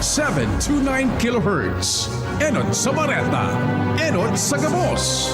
729 kHz. Enod sa Bareta, Enod sa Gabos.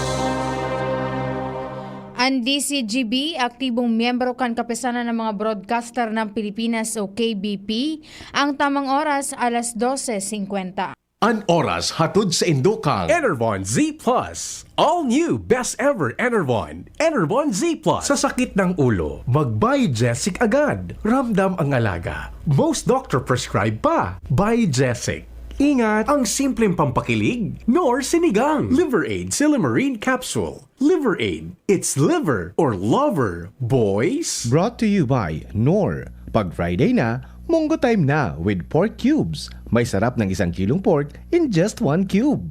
Ang DCGB, aktibong miyembro kan kapisanan ng mga broadcaster ng Pilipinas o KBP, ang tamang oras alas 12:50. An oras hatod sa Indokang. Enervon Z Plus. All new, best ever Enervon. Enervon Z Plus. Sa sakit ng ulo, mag-Biogesic agad. Ramdam ang alaga. Most doctor prescribe pa. Biogesic. Ingat ang simpleng pampakilig, nor sinigang. Liver Aid Silimarine Capsule. Liver Aid. It's liver or lover, boys. Brought to you by Nor. Pag Friday na, Monggo time na with pork cubes. May sarap ng 1 kilong pork in just 1 cube.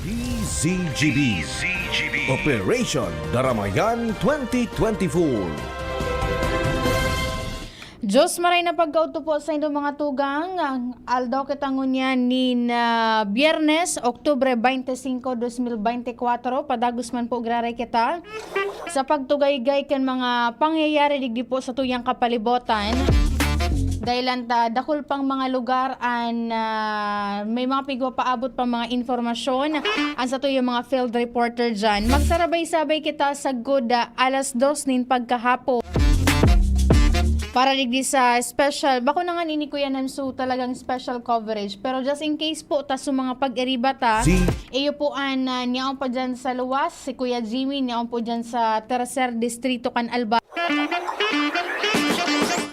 DZGB Operation Daramayan 2024. Diyos maray na pagkauto po sa inyong mga tugang. Aldaw kitangunya ni na Biyernes, Oktubre 25, 2024. Padagos man po graray kita sa pagtugay-gay kan mga pangyayari digdi po sa tuyang kapalibotan. Dahil dakol pang mga lugar an may mga pigwa paabot pang mga informasyon an sa tuyang mga field reporter dyan. Magsarabay-sabay kita sa good alas 2 nin pagkahapo. Para digdi sa special, bako na nga ini kuya so talagang special coverage. Pero just in case po, taso mga pag-iribata, iyo po an niyaon pa dyan sa luwas, si Kuya Jimmy, niyaon po dyan sa Tercer Distrito kan Alba.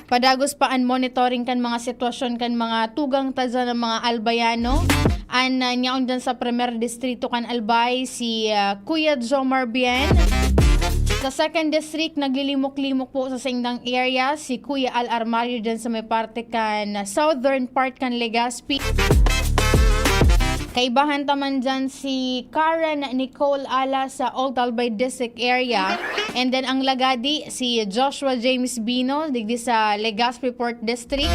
Padagos pa an monitoring kan mga sitwasyon kan mga tugang taza ng mga Albayano. An niyaon dyan sa Primer Distrito kan Albay, si Kuya Jomar Bien. Sa 2nd District, naglilimok-limok po sa Singdang area si Kuya Al Armario dyan sa may parte kan southern part kan Legazpi. Kaibahan taman dyan si Karen Nicole Ala sa Old Albay District area. And then ang lagadi si Joshua James Bino digdi sa Legazpi Port District.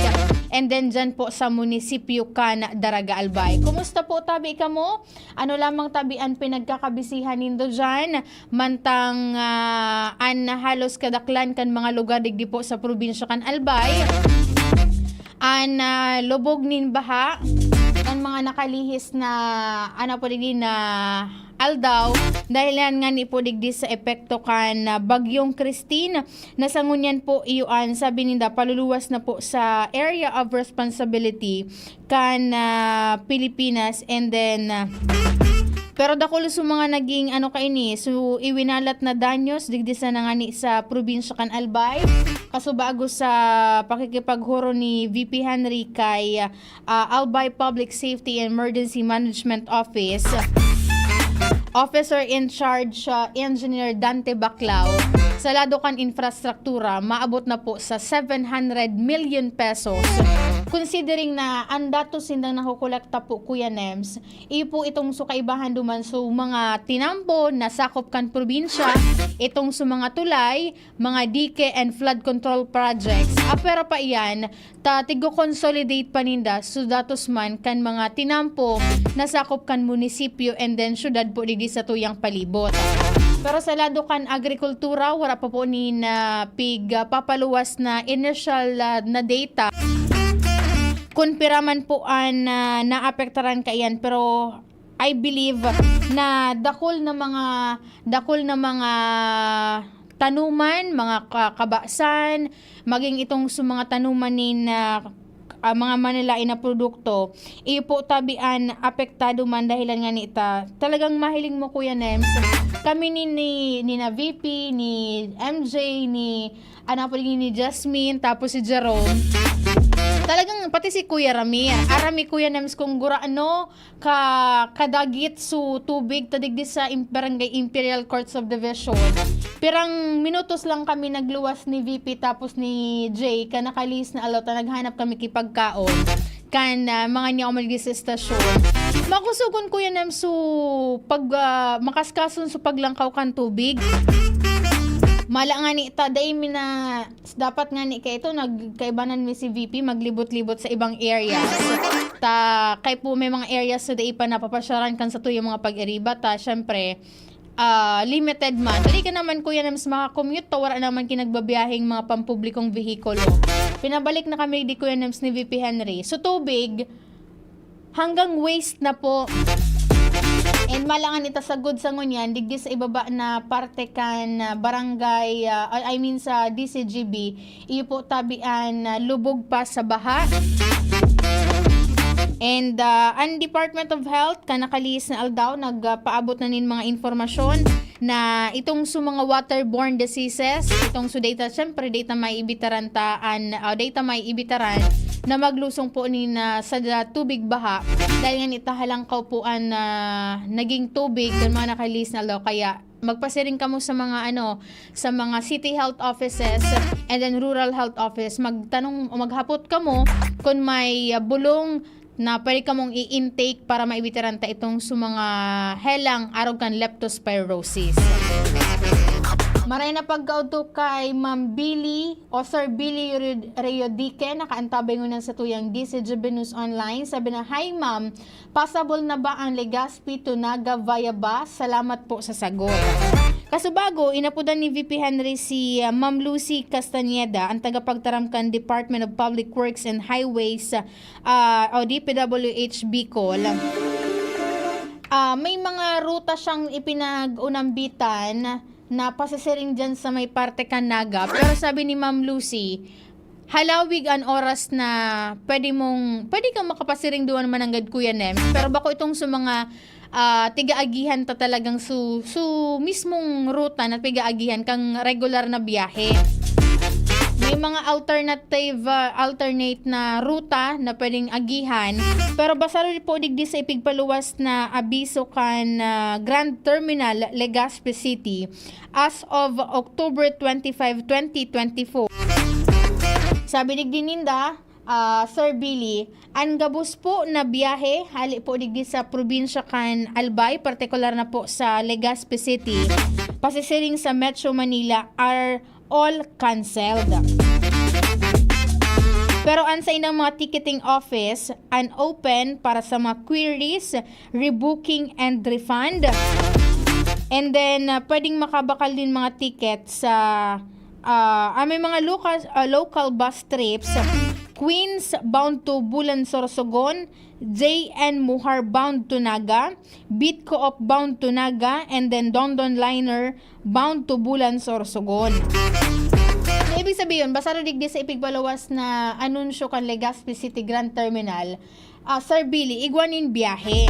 And then dyan po sa munisipyo kan Daraga Albay. Kumusta po tabi ka mo? Ano lamang tabian pinagkakabisihan nindo dyan? Mantang halos kadaklan kan mga lugar digdi po sa probinsya kan Albay. Lubog nin baha. Ang mga nakalihis na po digdi na aldaw dahil yan nga ni po digdi sa epekto kan Bagyong Christine. Nasangunyan po iyuan sabi ninda paluluwas na po sa area of responsibility kan Pilipinas and then pero dakulo sa mga naging kaini so iwinalat na danyos digdi sa nangani sa probinsya kan Albay. Kaso bago sa pakikipaghuro ni VP Henry kay Albay Public Safety and Emergency Management Office, Officer in Charge Engineer Dante Baclao, sa lado kan infrastruktura maabot na po sa 700 million pesos. Considering na ang datos sindang nakukolekta po Kuya Nems, ipo itong sukaibahan duman so mga tinampo na sakop kan probinsya, itong sa mga tulay, mga dike and flood control projects. Pero pa iyan, tigo consolidate paninda so datos man kan mga tinampo na sakop kan munisipyo and then syudad po digdi sa tuyang palibot. Pero sa lado kan agrikultura, wala pa po ni na papaluwas na initial na data. Kunpiraman po an naapektaran kaiyan pero I believe na dakol na mga tanuman, mga kabasan, maging itong sa mga tanuman ni mga manilain na produkto, ipo tabian apektado man dahilan nga nita. Talagang mahiling mo Kuya Nems. Kami ni na VP, ni MJ, ni ni Jasmine, tapos si Jerome. Talagang pati si Kuya Rami. Arami Kuya Nems kung kadagit su tubig tadigdi sa Barangay Imperial Court Subdivision. Pirang minutos lang kami nagluwas ni VP tapos ni Jay ka nakalis na alota naghanap kami kipagkaon kan mga niya umaligis sa estasyon. Makusugon Kuya Nems su pag makaskason su paglangkaw kan tubig. Mala nga ni taday mi na dapat nga ni kay ito nagkaibanan mi si VP maglibot-libot sa ibang areas. Kay po may mga areas sa dai pa napapasyaran kan sa tuyo mga pag-iriba syempre limited man. Dali ka naman kuya nams makakommute to, wala naman kinagbabiyahing mga pampublikong vehikulo. Pinabalik na kami di kuya nams ni VP Henry. So tubig, hanggang waist na po. And malangan ita sa good sa ngunyan, digdi sa ibaba na parte kan barangay, sa DCGB, iyo po tabian lubog pa sa baha. And ang Department of Health, kanakalis na aldaw, nagpaabot na nin mga informasyon na itong sa mga waterborne diseases, itong sa data, syempre data may ibitaran na maglusong po ni sa tubig baha dahil nga itahalangkaw po ang naging tubig ng mga nakalis na aldaw. Kaya magpasiring kamo sa mga sa mga city health offices and then rural health office, maghapot kamo kung may bulong na pwede ka mong i-intake para maibitaran ta itong sa mga helang arog kan leptospirosis. Maray na pagkauto kay Ma'am Billy o Sir Billy Reyodique, nakaantabay ngunan sa tuyang DCGB News Online. Sabi na, "Hi ma'am, possible na ba ang Legazpi to Naga via bus? Salamat po sa sagot." Kasubago, inapudan ni VP Henry si Ma'am Lucy Castañeda, ang tagapagtaramkan Department of Public Works and Highways o DPWH Bicol. May mga ruta siyang ipinag-unambitan na pasasiring dyan sa may parte Kanaga. Pero sabi ni Ma'am Lucy, halawig ang oras na pwede kang makapasiring duwan mananggad Kuya Nem. Pero bako itong sa mga tiga-agihan ta talagang su mismong ruta na tiga-agihan kang regular na biyahe. May mga alternate na ruta na pwedeng agihan, pero basta rin po digdi sa ipigpaluwas na abiso kan Grand Terminal Legazpi City as of October 25, 2024. Sabi digdi ninda, Sir Billy, ang gabos po na biyahe, hali po digdi sa probinsya kan Albay, partikular na po sa Legazpi City, pasisiring sa Metro Manila are all cancelled. Pero ang sa inang mga ticketing office, open para sa mga queries, rebooking and refund. And then, pwedeng makabakal din mga tickets sa may mga local bus trips. Queens bound to Bulan Sorsogon, JN Muhar bound to Naga, Beat Co-op bound to Naga, and then Dondon Liner bound to Bulan Sorsogon. So, ibig sabihin, basta digdi sa ipigpalawas na anunsyo kan Legazpi City Grand Terminal, Sir Billy, igwanin biyahe.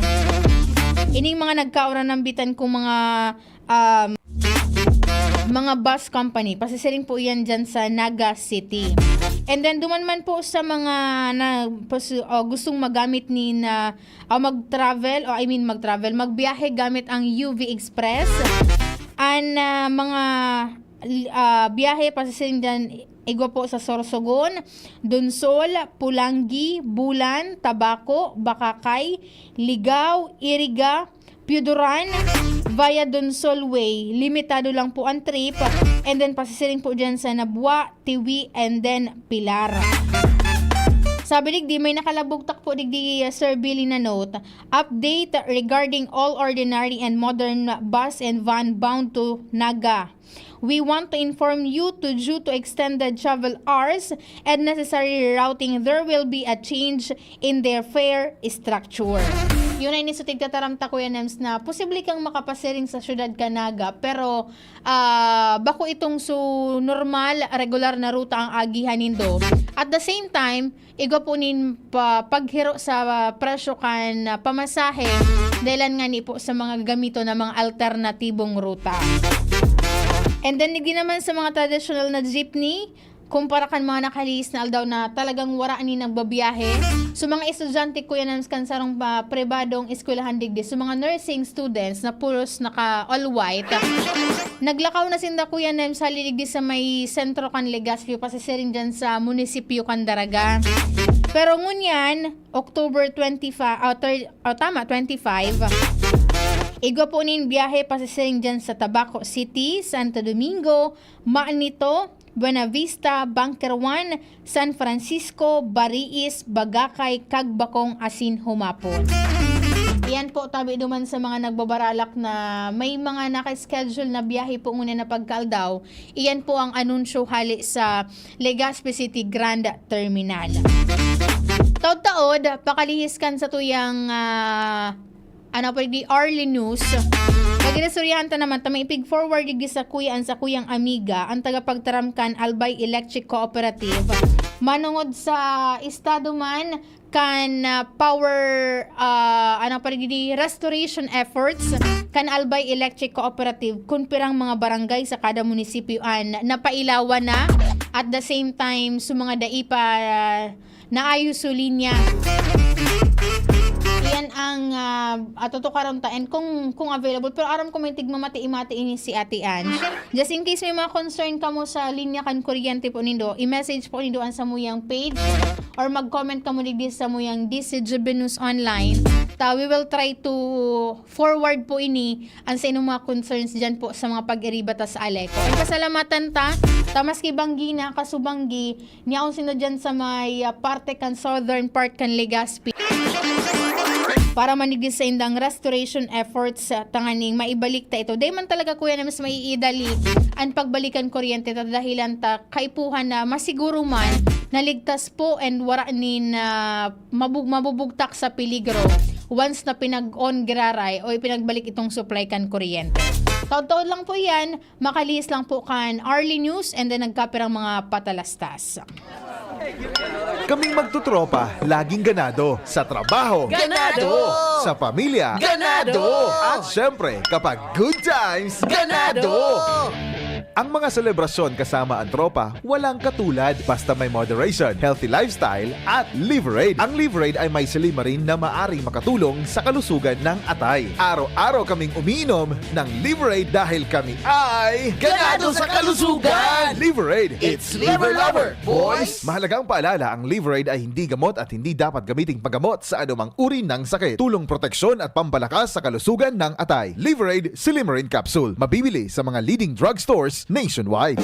Ining mga nagkaura ng bitan kung mga bus company, pasisiring po yan dyan sa Naga City. And then duman man po sa mga gustong magamit ni na magbiyahe gamit ang UV Express. Mga biyahe pasisiring dyan igwa po sa Sorsogon, Dunsol, Pulangi, Bulan, Tabaco, Bakakay, Ligaw, Iriga, Piuduran, via Dunsol Way. Limitado lang po ang trip. And then pasisiring po dyan sa Nabua, Tiwi, and then Pilar. Sabi digdi, may nakalabugtak po digdi Sir Billy na note. Update regarding all ordinary and modern bus and van bound to Naga. We want to inform you due to extended travel hours and necessary routing, there will be a change in their fare structure. Yun ay nisutig kataramta Kuya Nems na posible kang makapasiring sa syudad Kanaga, pero bako itong normal, regular na ruta ang agihan nindo. At the same time, igo po nin paghiro sa presyo kan pamasahe dahilan nga ni po sa mga gamito na mga alternatibong ruta. And then, hindi naman sa mga traditional na jeepney, kumpara kan mga nakalis na aldaw na talagang wara ni nagbabiyahe. So, mga estudyante Kuya Nems kan sarong pribadong eskwelahan digdi. So, mga nursing students na puros naka all white. Naglakaw na sinda Kuya Nems haliligdi sa may sentro kan Legazpi, pasisiring dyan sa munisipyo kan Daraga. Pero ngunyan, October 25, igwa po nin biyahe pasisiring dyan sa Tabaco City, Santo Domingo, Maanito, Buena Vista, Bunker 1, San Francisco, Bariis, Bagakay, Kagbakong, Asin, Humapon. Iyan po tabi duman sa mga nagbabaralak na may mga naka-schedule na biyahe po muna na pagkaldaw. Iyan po ang anunsyo hali sa Legazpi City Grand Terminal. Taod-taod, pakalihis kan sa tuyang di Arly News. Paginasuryahan naman, may ipig-forward sa kuyang amiga, ang tagapagtaramkan Albay Electric Cooperative. Manungod sa estado man, kan power di restoration efforts kan Albay Electric Cooperative kun pirang mga barangay sa kada munisipyoan napailawan na at the same time sa mga daipa naayos so linya. Yan ang atutukaron ta and kung available pero aram ko may tigmamati-imati ini si Ate Ange. Just in case may mga concern ka mo sa linya kan kuryente po nindo, i-message po nindo an sa muyang page or mag-comment ka mo digdi sa muyang DCGB News Online. We will try to forward po ini ang sa inyong mga concerns dyan po sa mga pag-iribata sa Aleco. And pasalamatan maski banggi na kasubanggi niya akong sino dyan sa may parte kan southern part kan Legazpi para manigis sa indang restoration efforts tanganing maibalik ta ito. Day man talaga kuya na mas maiidali ang pagbalikan kuryente ta dahilan ta kaipuhan na masiguro man naligtas po and waranin mabubugtak sa peligro once na pinag-on graray o ipinagbalik itong supply kan kuryente. Taod-taod lang po yan, makalihis lang po kan Arly News and then nagkapirang mga patalastas. Kaming magtutropa, laging ganado. Sa trabaho, ganado. Sa pamilya, ganado. At syempre, kapag good times, ganado. Ang mga selebrasyon kasama ang tropa, walang katulad basta may moderation, healthy lifestyle at Liverade. Ang Liverade ay may silimarin na maaring makatulong sa kalusugan ng atay. Araw-araw kaming umiinom ng Liverade dahil kami ay ganado sa kalusugan! Liverade, it's liver lover, boys! Mahalagang paalala, ang Liverade ay hindi gamot at hindi dapat gamiting paggamot sa anumang uri ng sakit. Tulong proteksyon at pampalakas sa kalusugan ng atay. Liverade Silimarin Capsule. Mabibili sa mga leading drugstores nationwide.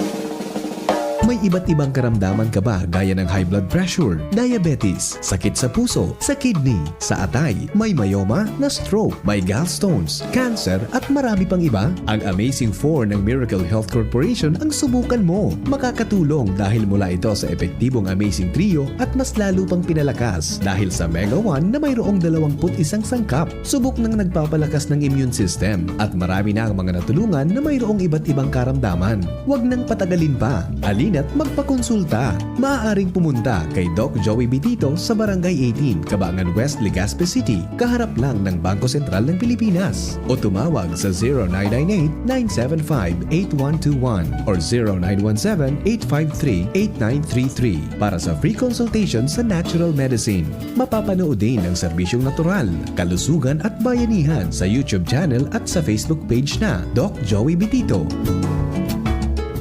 May iba't ibang karamdaman ka ba gaya ng high blood pressure, diabetes, sakit sa puso, sa kidney, sa atay, may myoma, na stroke, may gallstones, cancer at marami pang iba? Ang Amazing 4 ng Miracle Health Corporation ang subukan mo. Makakatulong dahil mula ito sa epektibong Amazing Trio at mas lalo pang pinalakas dahil sa Mega 1 na mayroong 21 sangkap. Subok ng nagpapalakas ng immune system at marami na ang mga natulungan na mayroong iba't ibang karamdaman. Huwag nang patagalin pa. At magpakonsulta. Maaaring pumunta kay Doc Joey Bitito sa Barangay 18, Cabangan West, Legazpi City, kaharap lang ng Bangko Sentral ng Pilipinas. O tumawag sa 0998-975-8121 or 0917-853-8933 para sa free consultation sa natural medicine. Mapapanood din ang serbisyong natural, kalusugan at bayanihan sa YouTube channel at sa Facebook page na Doc Joey Bitito.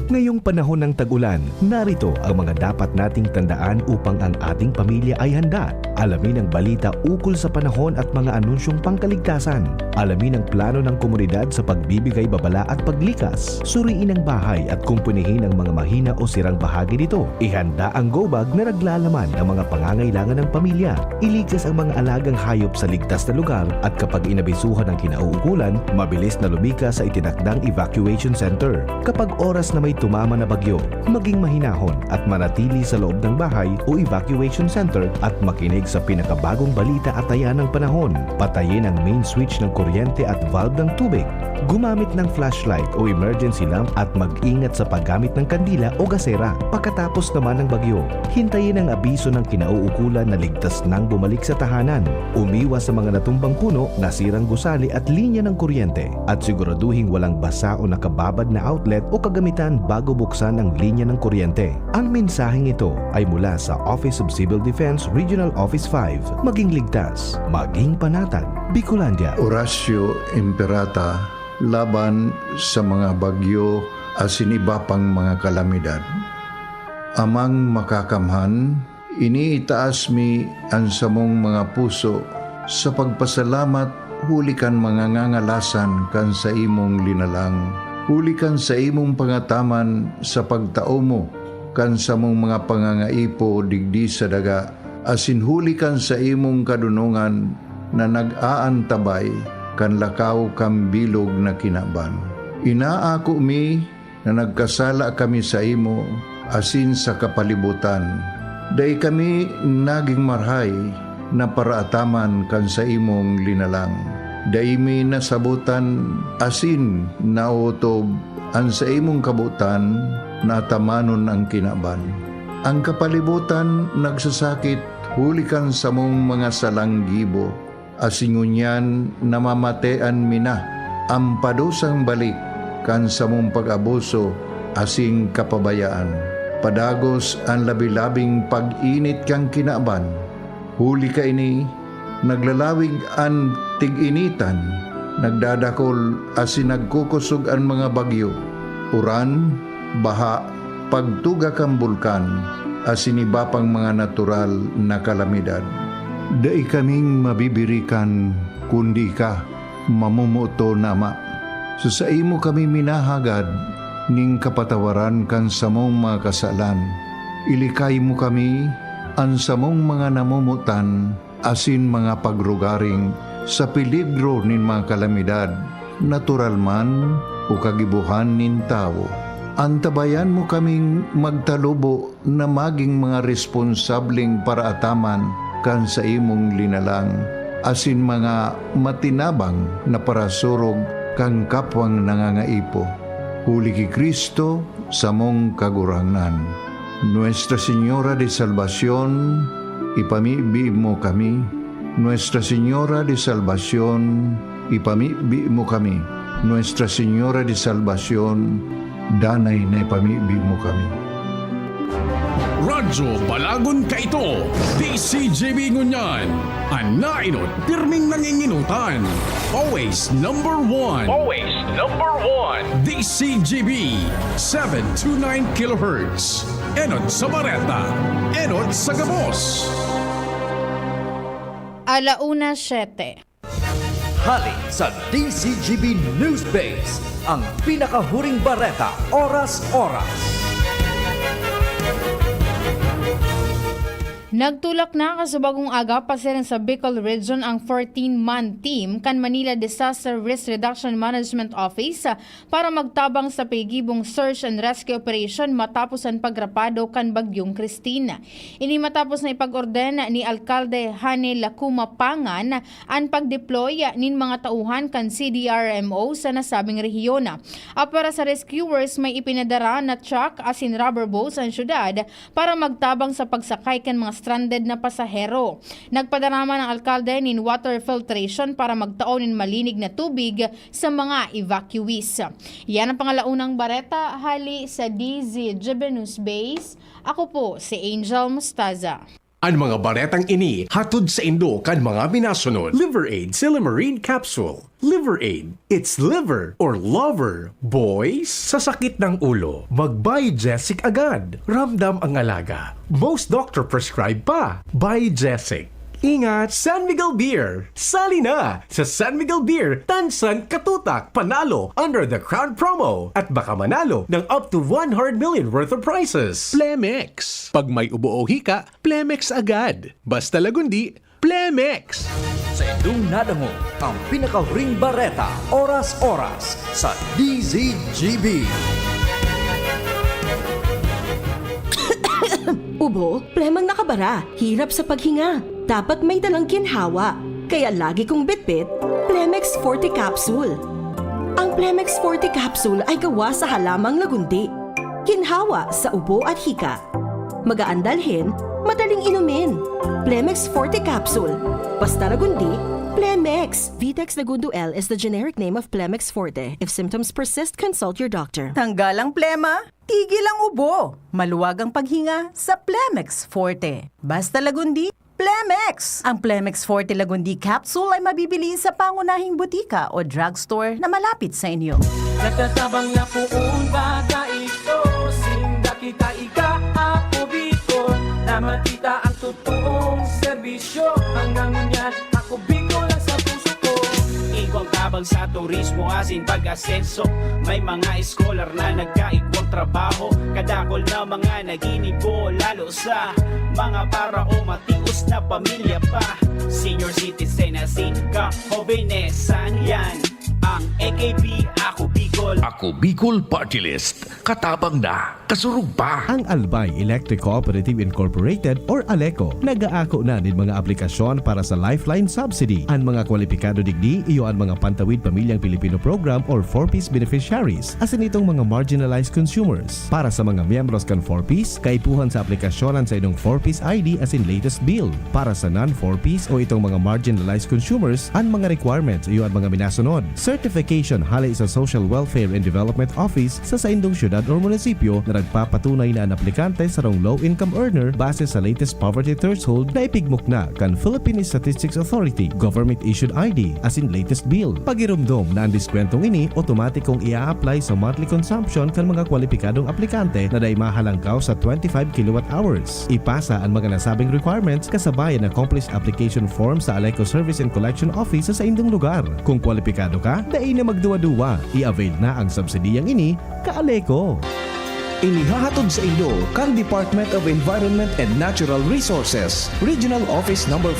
Ngayong panahon ng tag-ulan, narito ang mga dapat nating tandaan upang ang ating pamilya ay handa. Alamin ang balita ukol sa panahon at mga anunsyong pangkaligtasan. Alamin ang plano ng komunidad sa pagbibigay babala at paglikas. Suriin ang bahay at kumpunihin ang mga mahina o sirang bahagi nito. Ihanda ang go bag na naglalaman ng mga pangangailangan ng pamilya. Iligtas ang mga alagang hayop sa ligtas na lugar at kapag inabisuhan ng kinauukulan, mabilis na lumikas sa itinakdang evacuation center. Kapag oras na may tumama na bagyo, maging mahinahon at manatili sa loob ng bahay o evacuation center at makinig sa pinakabagong balita at taya ng panahon. Patayin ang main switch ng kuryente at valve ng tubig. Gumamit ng flashlight o emergency lamp at mag-ingat sa paggamit ng kandila o gasera. Pagkatapos naman ng bagyo, hintayin ang abiso ng kinauukulan na ligtas nang bumalik sa tahanan. Umiwas sa mga natumbang puno, nasirang gusali at linya ng kuryente at siguraduhing walang basa o nakababad na outlet o kagamitan bago buksan ang linya ng kuryente. Ang mensaheng ito ay mula sa Office of Civil Defense Regional Office 5. Maging ligtas, maging panatag. Bicolandia. Horacio Imperata laban sa mga bagyo at siniba pang mga kalamidad. Amang makakamhan, iniitaas mi ang samong mga puso sa pagpasalamat hulikan mga ngangalasan kan sa imong linalang. Hulikan sa imong pangataman sa pagtao mo kan sa mong mga pangangaipo digdi sa daga. Asin hulikan sa imong kadunungan na nag-aantabay kan lakaw kam bilog na kinaban. Inaako mi na nagkasala kami sa imo asin sa kapalibutan. Day kami naging marhay na paraataman kan sa imong linalang. Day mi nasabutan asin nautob ang sa imong kabutan na tamanon ang kinaban. Ang kapalibutan nagsasakit hulikan sa mong mga salanggibo. Asingunyan namamatean mina ang padusang balik kan sa mong pag-abuso asing kapabayaan. Padagos ang labi-labing pag-init kang kinaban. Huli ka ini, naglalawig ang tig-initan, nagdadakol asin nagkukusog ang mga bagyo. Uran, baha, pagtuga kang bulkan, asin iba pang mga natural na kalamidad. Dai kaming mabibirikan kundi ka, mamumuto nama. Sa imo kami minahagad, ning kapatawaran kan sa mong mga kasalan. Ilikay mo kami, ang sa mong mga namumutan, asin mga pagrugaring, sa peligro nin mga kalamidad, natural man o kagibuhan nin tao. Antabayan mo kaming magtalubo na maging mga responsableng paraataman kan sa imong linalang, asin mga matinabang na parasurog kang kapwang nangangaipo. Huli ki Kristo sa mong kaguranan. Nuestra Señora de Salvación, ipamibi mo kami. Nuestra Señora de Salvación, ipamibi mo kami. Nuestra Señora de Salvación, danay na ipamibi mo kami. Radyo Balagon ka ito, DCGB Ngunyan, anainot pirming nanginginutan. Always number one. Always number one. DCGB, 729 kHz. Enot sa Bareta, enot sa Gabos. 1:07. Hali sa DCGB News Base, ang pinakahuring bareta oras-oras. Nagtulak na kasubagong aga pasiring sa Bicol Region ang 14-man team kan Manila Disaster Risk Reduction Management Office para magtabang sa paigibong search and rescue operation matapos ang pagrapado kan Bagyong Christine. Ini matapos na ipag-orden ni Alkalde Hane Lacuma Pangan ang pag-deploy nin mga tauhan kan CDRMO sa nasabing rehiyon. Para sa rescuers may ipinadara na truck asin rubber boats ang syudad para magtabang sa pagsakay kan mga stranded na pasahero. Nagpadarama ng alkalde nin water filtration para magtaon nin malinig na tubig sa mga evacuees. Yan ang pangalaunang bareta hali sa DZGB News Base. Ako po si Angel Mustaza. Ang mga baretang ini hatod sa Indo kan mga minasunod. Liver Aid Silymarin Capsule. Liver Aid. It's liver or lover. Boys, sa sakit ng ulo, mag-Biogesic agad. Ramdam ang alaga. Most doctor prescribe pa. Biogesic. Ingat, San Miguel Beer! Sali na! Sa San Miguel Beer, tansan, katutak, panalo under the Crown promo at baka manalo ng up to 100 million worth of prizes. Plemex. Pag may ubo o hika, Plemex agad. Basta lagundi, Plemex. Sa inyong nadango, ang pinakahuring bareta oras-oras sa DZGB. Ubo, plemang nakabara, hirap sa paghinga. Dapat may dalang ginhawa. Kaya lagi kong bitbit, Plemex Forte Capsule. Ang Plemex Forte Capsule ay gawa sa halamang lagundi. Ginhawa sa ubo at hika. Magaan dalhin, madaling inumin. Plemex Forte Capsule. Basta lagundi, Plemex. Vitex Lagundo L is the generic name of Plemex Forte. If symptoms persist, consult your doctor. Tanggal ang plema, tigil ang ubo. Maluwag ang paghinga sa Plemex Forte. Basta lagundi, Plemex. Ang Plemex Forte Lagundi Capsule ay mabibili sa pangunahing butika o drugstore na malapit sa inyo. Nagtatabang na puun bata ito, sinda kita ika ako Bicol, na matita ang totoong serbisyo. Hanggang yan, ako Bicol lang sa puso ko. Igwang tabang sa turismo asin pag-asenso, may mga scholar na nagkaigwang trabaho, kadakol na mga naginibo, lalo sa mga para o matius na pamilya pa. Senior citizen na mga jóvenes. San yan ang AKB Ako Bicol. Ako Bicol Party List. Katabang na, kasurug pa. Ang Albay Electric Cooperative Incorporated or ALECO nagaako na nin mga aplikasyon para sa Lifeline Subsidy. Ang mga kwalipikado digdi iyo ang mga Pantawid Pamilyang Pilipino Program or 4Ps beneficiaries asin itong mga marginalized consumers. Para sa mga miyembros kan 4Ps, kaipuhan sa aplikasyonan sa inong 4Ps ID asin latest bill. Para sa non-4Ps o itong mga marginalized consumers, ang mga requirements iyo ang mga minasunod. Certification halay sa Social Welfare and Development Office sa indong syudad o munisipyo na nagpapatunay na ang aplikante sa rong low-income earner base sa latest poverty threshold na ipigmok na kan Philippine Statistics Authority government-issued ID asin latest bill. Pagirumdom na ang diskwentong ini otomatikong ia-apply sa monthly consumption kan mga kwalipikadong aplikante na day mahalangkaw sa 25 kWh. Ipasa ang mga nasabing requirements kasabay ang accomplished application form sa ALECO Service and Collection Office sa indong lugar. Kung kwalipikado ka, dai na magduwa-duwa. I-avail na ang subsidiyang ini ka-ALECO. Inihahatod sa inyo kan Department of Environment and Natural Resources, Regional Office No. 5,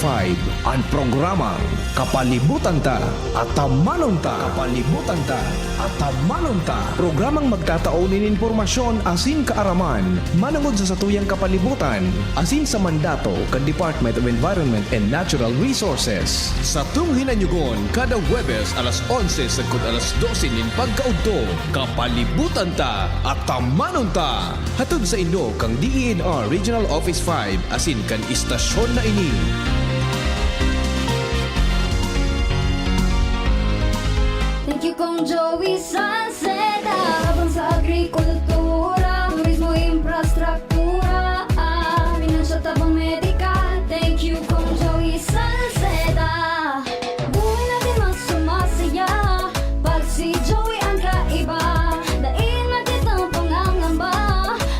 ang programang Kapalibutan Ta at Tamanon Ta. Kapalibutan Ta at Tamanon Ta. Programang magtataunin informasyon asin kaaraman, manangod sa satuyang kapalibutan, asin sa mandato kan Department of Environment and Natural Resources. Sa tunghinanyugon, kada Huwebes alas 11 sagkod alas 12 nin pagkaudto, Kapalibutan Ta at Tamanon Ta. Hatod sa inyo kang DENR Regional Office 5 asin kan istasyon na ini. Thank you kong Joey Salceda. Habang sa agrikultura, turismo, infrastruktura, financial tabang medikal. Thank you kong Joey Salceda. Buhay natin mas sumasaya pag si Joey ang kaiba. Daig magkitang pangangamba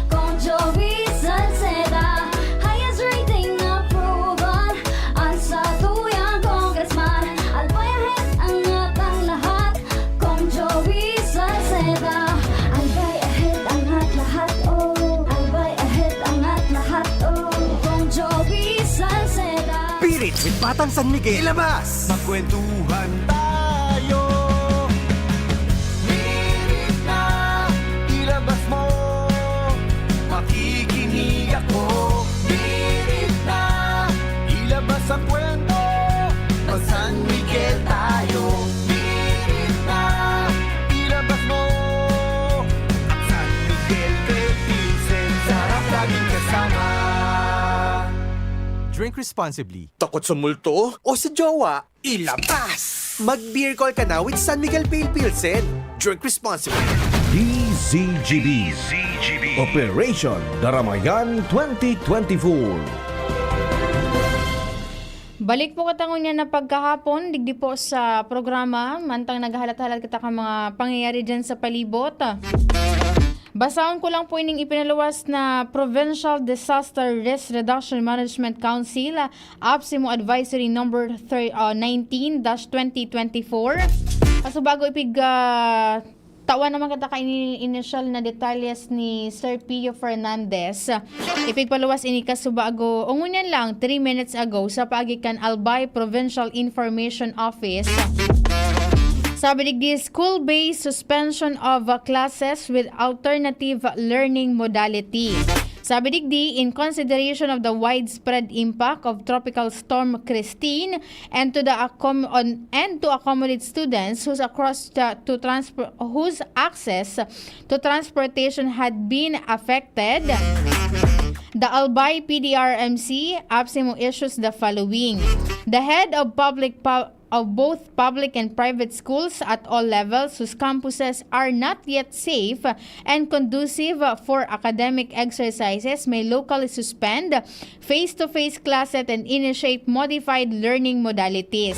kong Joey Salceda. Highest rating approval ang sa tuyang congressman. Albay ahead ang atang lahat kong Joey Salceda. Albay ahead ang at lahat, oh. Albay ahead ang at lahat, oh. Kong Joey Salceda. Pirit with Batang San Miguel. Ilabas! Magkwentuhan tayo. Pirit na, ilabas mo. Makikinig ako. Pirit na, ilabas ang kwento. Mag San Miguel tayo. Pirit na, ilabas mo. Ang San Miguel Pilsen, sarap laging kasama. Drink responsibly. Takot sa multo o sa jowa? Ilabas! Mag-beer call ka na with San Miguel Pale Pilsen. Drink responsibly. DZGB. Operation Daramayan 2024. Balik po katangon niya na pagkahapon, digdi po sa programa, mantang naghahalat-halat kita ka mga pangyayari dyan sa palibot. Basaon ko lang po ining ipinaluwas na Provincial Disaster Risk Reduction Management Council, APSIMO Advisory Number 19-2024. Kaso bago tawan naman kita ka initial na detalyes ni Sir Pio Fernandez. Ipigpaluwas ini kasubago, ungunyan lang 3 minutes ago sa paagikan Albay Provincial Information Office. Sabi digdi, school-based suspension of classes with alternative learning modality. Sabi digdi, in consideration of the widespread impact of Tropical Storm Christine and to accommodate students whose access to transportation had been affected, the Albay PDRMC APSIMO issues the following. The head of both public and private schools at all levels whose campuses are not yet safe and conducive for academic exercises may locally suspend face-to-face classes and initiate modified learning modalities.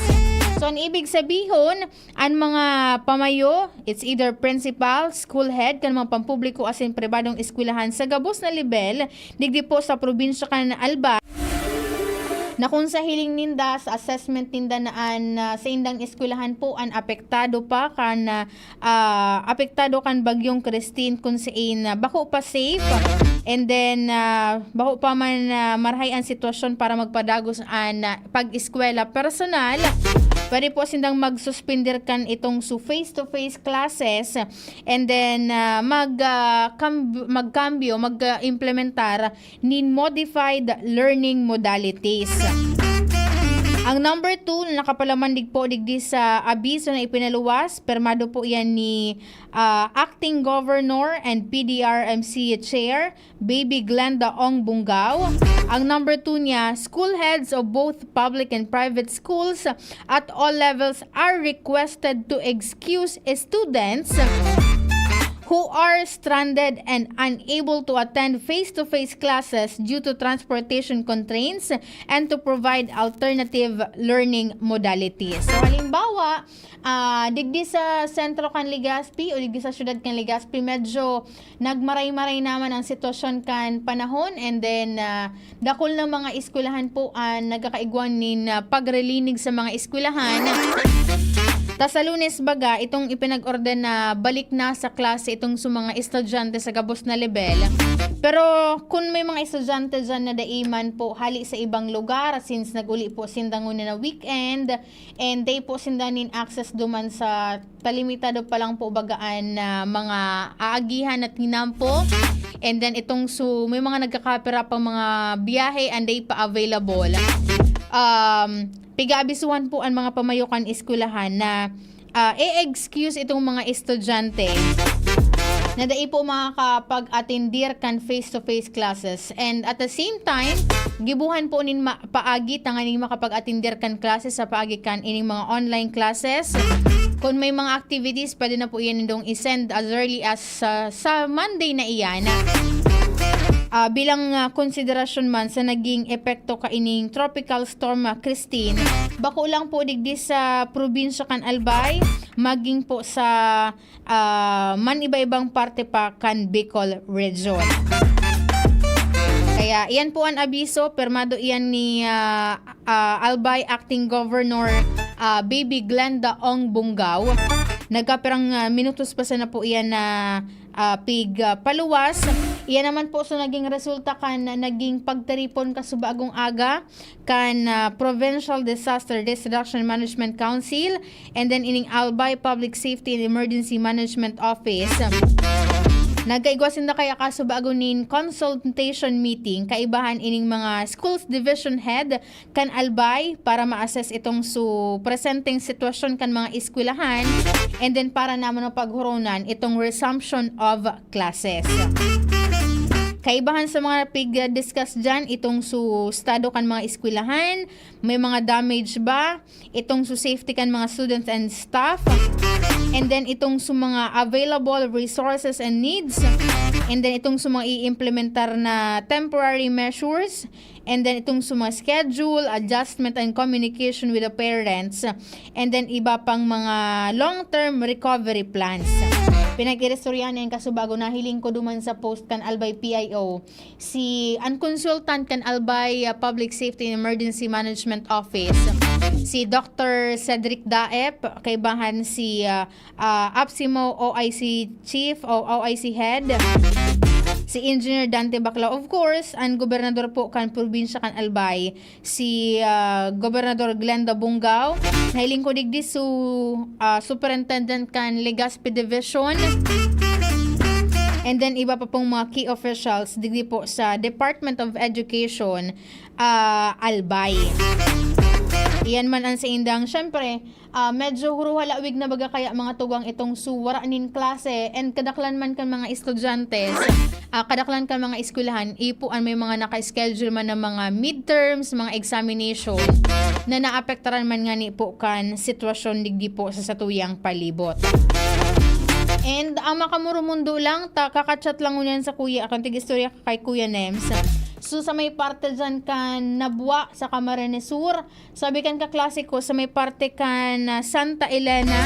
So, ang ibig sabihin, ang mga pamayo, it's either principal, school head, kan mga pampubliko asin pribadong eskwelahan sa gabos na level, digdi po sa probinsya kan Albay, na kung sa hiling ninda, sa assessment ninda naan sa indang eskwelahan po ang apektado pa kan bagyong Christine kung saan bako pa safe And then baho pa man marhay ang sitwasyon para magpadagos an pag-eskwela personal. Pwede po sindang magsuspender kan itong face-to-face classes and then mag-implementar nin modified learning modalities. Ang number 2 na nakapalamandig po digdi sa abiso na ipinaluwas, permado po yan ni Acting Governor and PDRMC Chair, Baby Glenda Ong Bungao. Ang number 2 niya, school heads of both public and private schools at all levels are requested to excuse students who are stranded and unable to attend face-to-face classes due to transportation constraints and to provide alternative learning modalities. So halimbawa, digdi sa sentro kan Legazpi o digdi sa syudad kan Legazpi, medyo nagmaray-maray naman ang sitwasyon kan panahon and then dakol ng mga eskwelahan po nagkakaigwan nin pagrelinig sa mga eskwelahan. Tas sa Lunes baga, itong ipinag-order na balik na sa klase itong sa mga estudyante sa gabos na level. Pero kung may mga estudyante dyan na daiman po hali sa ibang lugar since nag-uli po sindangon na weekend and they po sindanin access duman sa talimitado pa lang po bagaan na mga aagihan at hinampo. And then itong may mga nagkakapira pang mga biyahe and they pa available. Piga-abisuhan po ang mga pamayukan eskwelahan na i-excuse itong mga estudyante na dai po makakapag-attendir kan face-to-face classes. And at the same time, gibuhan po nin paagi tanganing makapag-attendir kan classes sa paagi kan ining mga online classes. Kung may mga activities, pwede na po yan nindong isend as early as sa Monday na iyan. Bilang konsiderasyon man sa naging epekto kaining tropical storm Christine, bako lang po digdi sa probinsya kan Albay, maging po sa man iba-ibang parte pa kan Bicol region. Kaya iyan po ang abiso, permado iyan ni Albay Acting Governor Baby Glenda Ong Bungao. Nagkapirang minutos pa sana po iyan na paluwas. Iyan naman po so naging resulta kan naging pagtaripon kasubagong aga kan Provincial Disaster Risk Reduction Management Council and then ining Albay Public Safety and Emergency Management Office. Nagkaigwasin na kaya kasubagonin consultation meeting kaibahan ining mga schools division head kan Albay para ma-assess itong presenting sitwasyon kan mga eskwelahan and then para naman paghuronan itong resumption of classes. Kaibahan sa mga pig-discuss dyan, itong estado kan mga eskwelahan, may mga damage ba, itong safety kan mga students and staff, and then itong mga available resources and needs, and then itong mga i-implementar na temporary measures, and then itong mga schedule, adjustment, and communication with the parents, and then iba pang mga long-term recovery plans. Pinag-irestoryan yung kasubago na hiling ko duman sa post kan Albay PIO. Ang consultant kan Albay Public Safety and Emergency Management Office, si Dr. Cedric Daep, kaibahan si Apsimo OIC Chief o OIC Head, si Engineer Dante Baclao, of course, ang gobernador po kan probinsya kan Albay, si Gobernador Glenda Bungao, nahiling ko digdi Superintendent kan Legazpi Division, and then iba pa pong mga key officials digdi po sa Department of Education Albay. Iyan man ang sa indang, syempre, medyo huruhalawig na baga kaya mga tugang itong waranin klase and kadaklan man kan mga estudyante, kadaklan kan mga eskwelahan, ipuan may mga naka-schedule man ng mga midterms, mga examination na naapektaran man nga ni po kan sitwasyon digdi po sa satuyang palibot. And ang makamurumundo lang, kakachat lang unan sa kuya, akong tig-istorya kay Kuya Nems. So sa may parte dyan kan Nabua sa Camarines Sur, sabi kan kaklasiko sa may parte kan Santa Elena,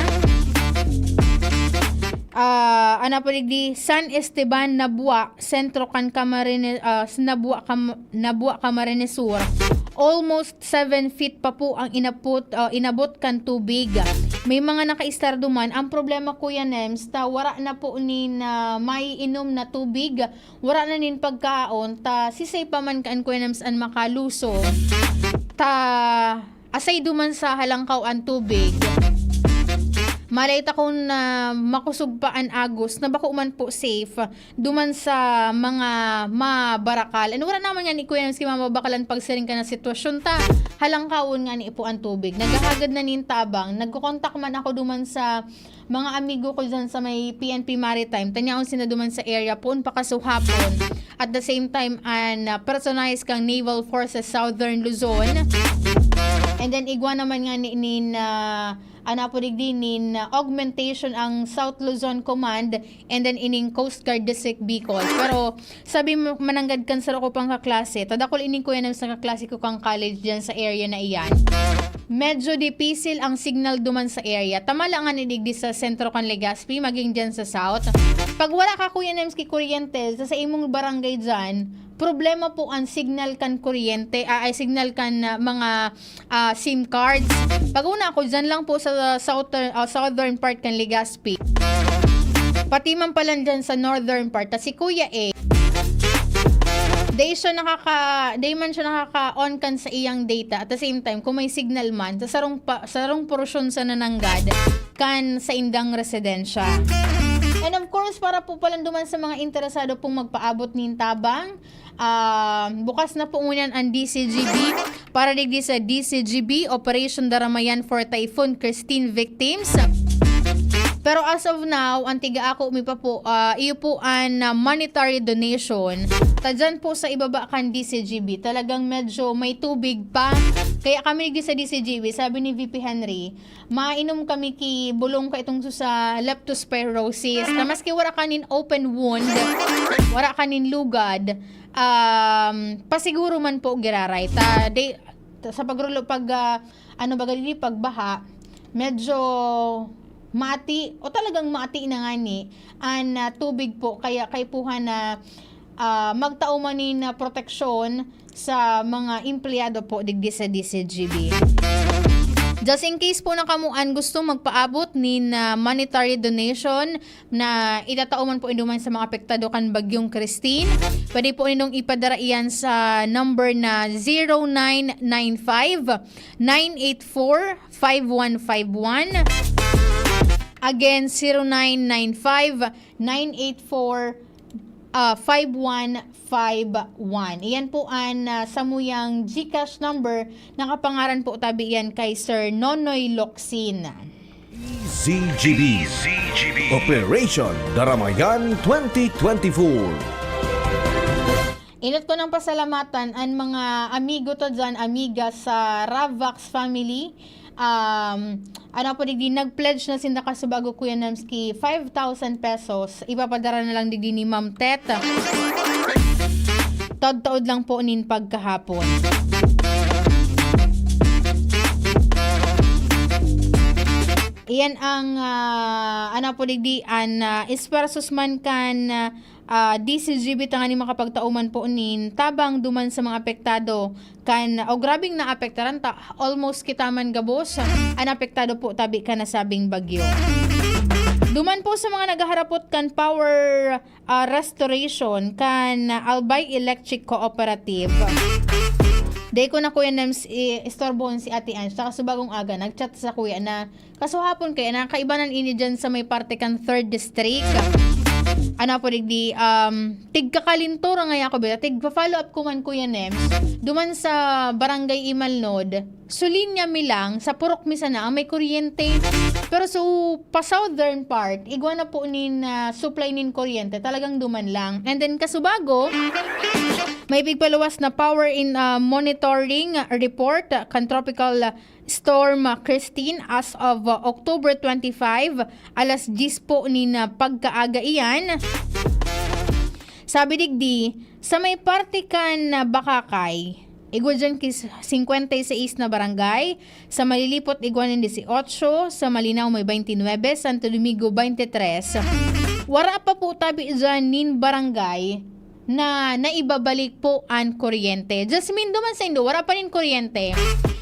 di San Esteban Nabua, sentro kan Camarines, Nabua Camarines Sur. almost 7 feet pa po ang inabot kan tubig. May mga naka-star duman. Ang problema Kuya Nems, ta wara na po nin may inom na tubig, wara na nin pagkaon, ta sisay pa man kaan Kuya Nems an makaluso. Ta asay duman sa halangkaw ang tubig. Malayta ko na makusog pa an agos na bako man po safe duman sa mga mabarakal. Ano wala naman nga ni Kuya Nems mababakalan pagsiring ka na sitwasyon ta. Halangkawon nga ni ipo ang tubig. Nagahagad na nin tabang. Nagko-contact man ako duman sa mga amigo ko dyan sa may PNP Maritime. Tanyaon sina duman sa area po pakasuhapon. At the same time an personalized kang Naval Forces Southern Luzon. And then igwa naman nga nin anapodigdinin augmentation ang South Luzon Command and then ining Coast Guard District Bicol. Pero sabi mo mananggad kan sa ko pang kaklase, tadakol ining Kuya Nems sa kaklase ko kang college dyan sa area na iyan. Medyo dipisil ang signal duman sa area. Tama lang nga nidigdi sa sentro kan Legazpi, maging dyan sa South. Pag wala ka Kuya Nems ki kuryente sa imong barangay dyan, problema po ang signal kan kuryente, ay signal kan mga SIM cards. Pag una ako, dyan lang po sa southern part kan Legazpi. Pati man pala dyan sa northern part. Si Kuya day man siya nakaka-on kan sa iyang data. At the same time, kung may signal man, sa sarong porosyon sa nananggad kan sa indang residensya. And of course, para po palang duman sa mga interesado pong magpaabot nin tabang, bukas na po ngunan ang DCGB para digdi sa DCGB Operation Daramayan for Typhoon Christine victims. Pero as of now, ang tiga ako umipa po, iyo po ang monetary donation. Tadyan po sa ibaba kan DCGB, talagang medyo may tubig pa. Kaya kami digdi sa DCGB, sabi ni VP Henry, mainom kami ki bulong ka itong sa leptospirosis. Na maski wala kanin open wound, wala kanin lugad, pasiguro man po giraray. Sa pagbaha, medyo mati o talagang mati na nga ni ang tubig po kaya kay puha na magtao manin na proteksyon sa mga empleyado po digdi sa DCGB. Just in case po na kamuan gusto magpaabot ni monetary donation na itatao man po induman sa mga apektado kan bagyong Christine, pwede po ninong ipadara iyan sa number na 0995-984-5151. Again, 0995-984-5151. Iyan po ang samuyang GCash number na kapangaran po tabi iyan kay Sir Nonoy Locsin. ZGB Operation Daramayan 2024. Inot ko ng pasalamatan ang mga amigo to dyan, amiga sa Ravax family. Nag-pledge na sinda ka sa bago Kuya Nemski 5,000 pesos. Ipapadara na lang digdi ni Ma'am Tet. Taod-taod lang po nin pagkahapon. Iyan ang ispersos man kan DCGB tangani makapagtauman po nin tabang duman sa mga apektado kan grabing na apektaran ta almost kitaman gabos an apektado po tabi ka nasabing bagyo. Duman po sa mga nagaharapot kan power restoration kan Albay Electric Cooperative. Day ko na Kuya Nems istorbohon si Ate Ange saka sa bagong aga nagchat sa kuya na kasuhapon kaya nakaibanan ini dyan sa may parte kan 3rd district. Tigkakalintora nga ako beta, tigpa-follow up ko man Kuya Nems, duman sa Barangay Imalnod, sulinya mi lang, sa Purok Misa na, may kuryente, pero so, pa southern part, igwa na po nin supply nin kuryente, talagang duman lang. And then, kasubago, may bigpaluwas na power in monitoring report, kan tropical Storm Christine as of October 25, alas 10 po ni na pagkaaga iyan. Sabi digdi, sa may parte kan Bakakay, igwa dyan kis 56 na barangay, sa Malilipot igwa ng 18, sa Malinaw may 29, Santo Domingo 23. Wara pa po tabi dyan nin barangay na naibabalik po ang kuryente. Jasmine, duman sa Indo, wala pa rin kuryente.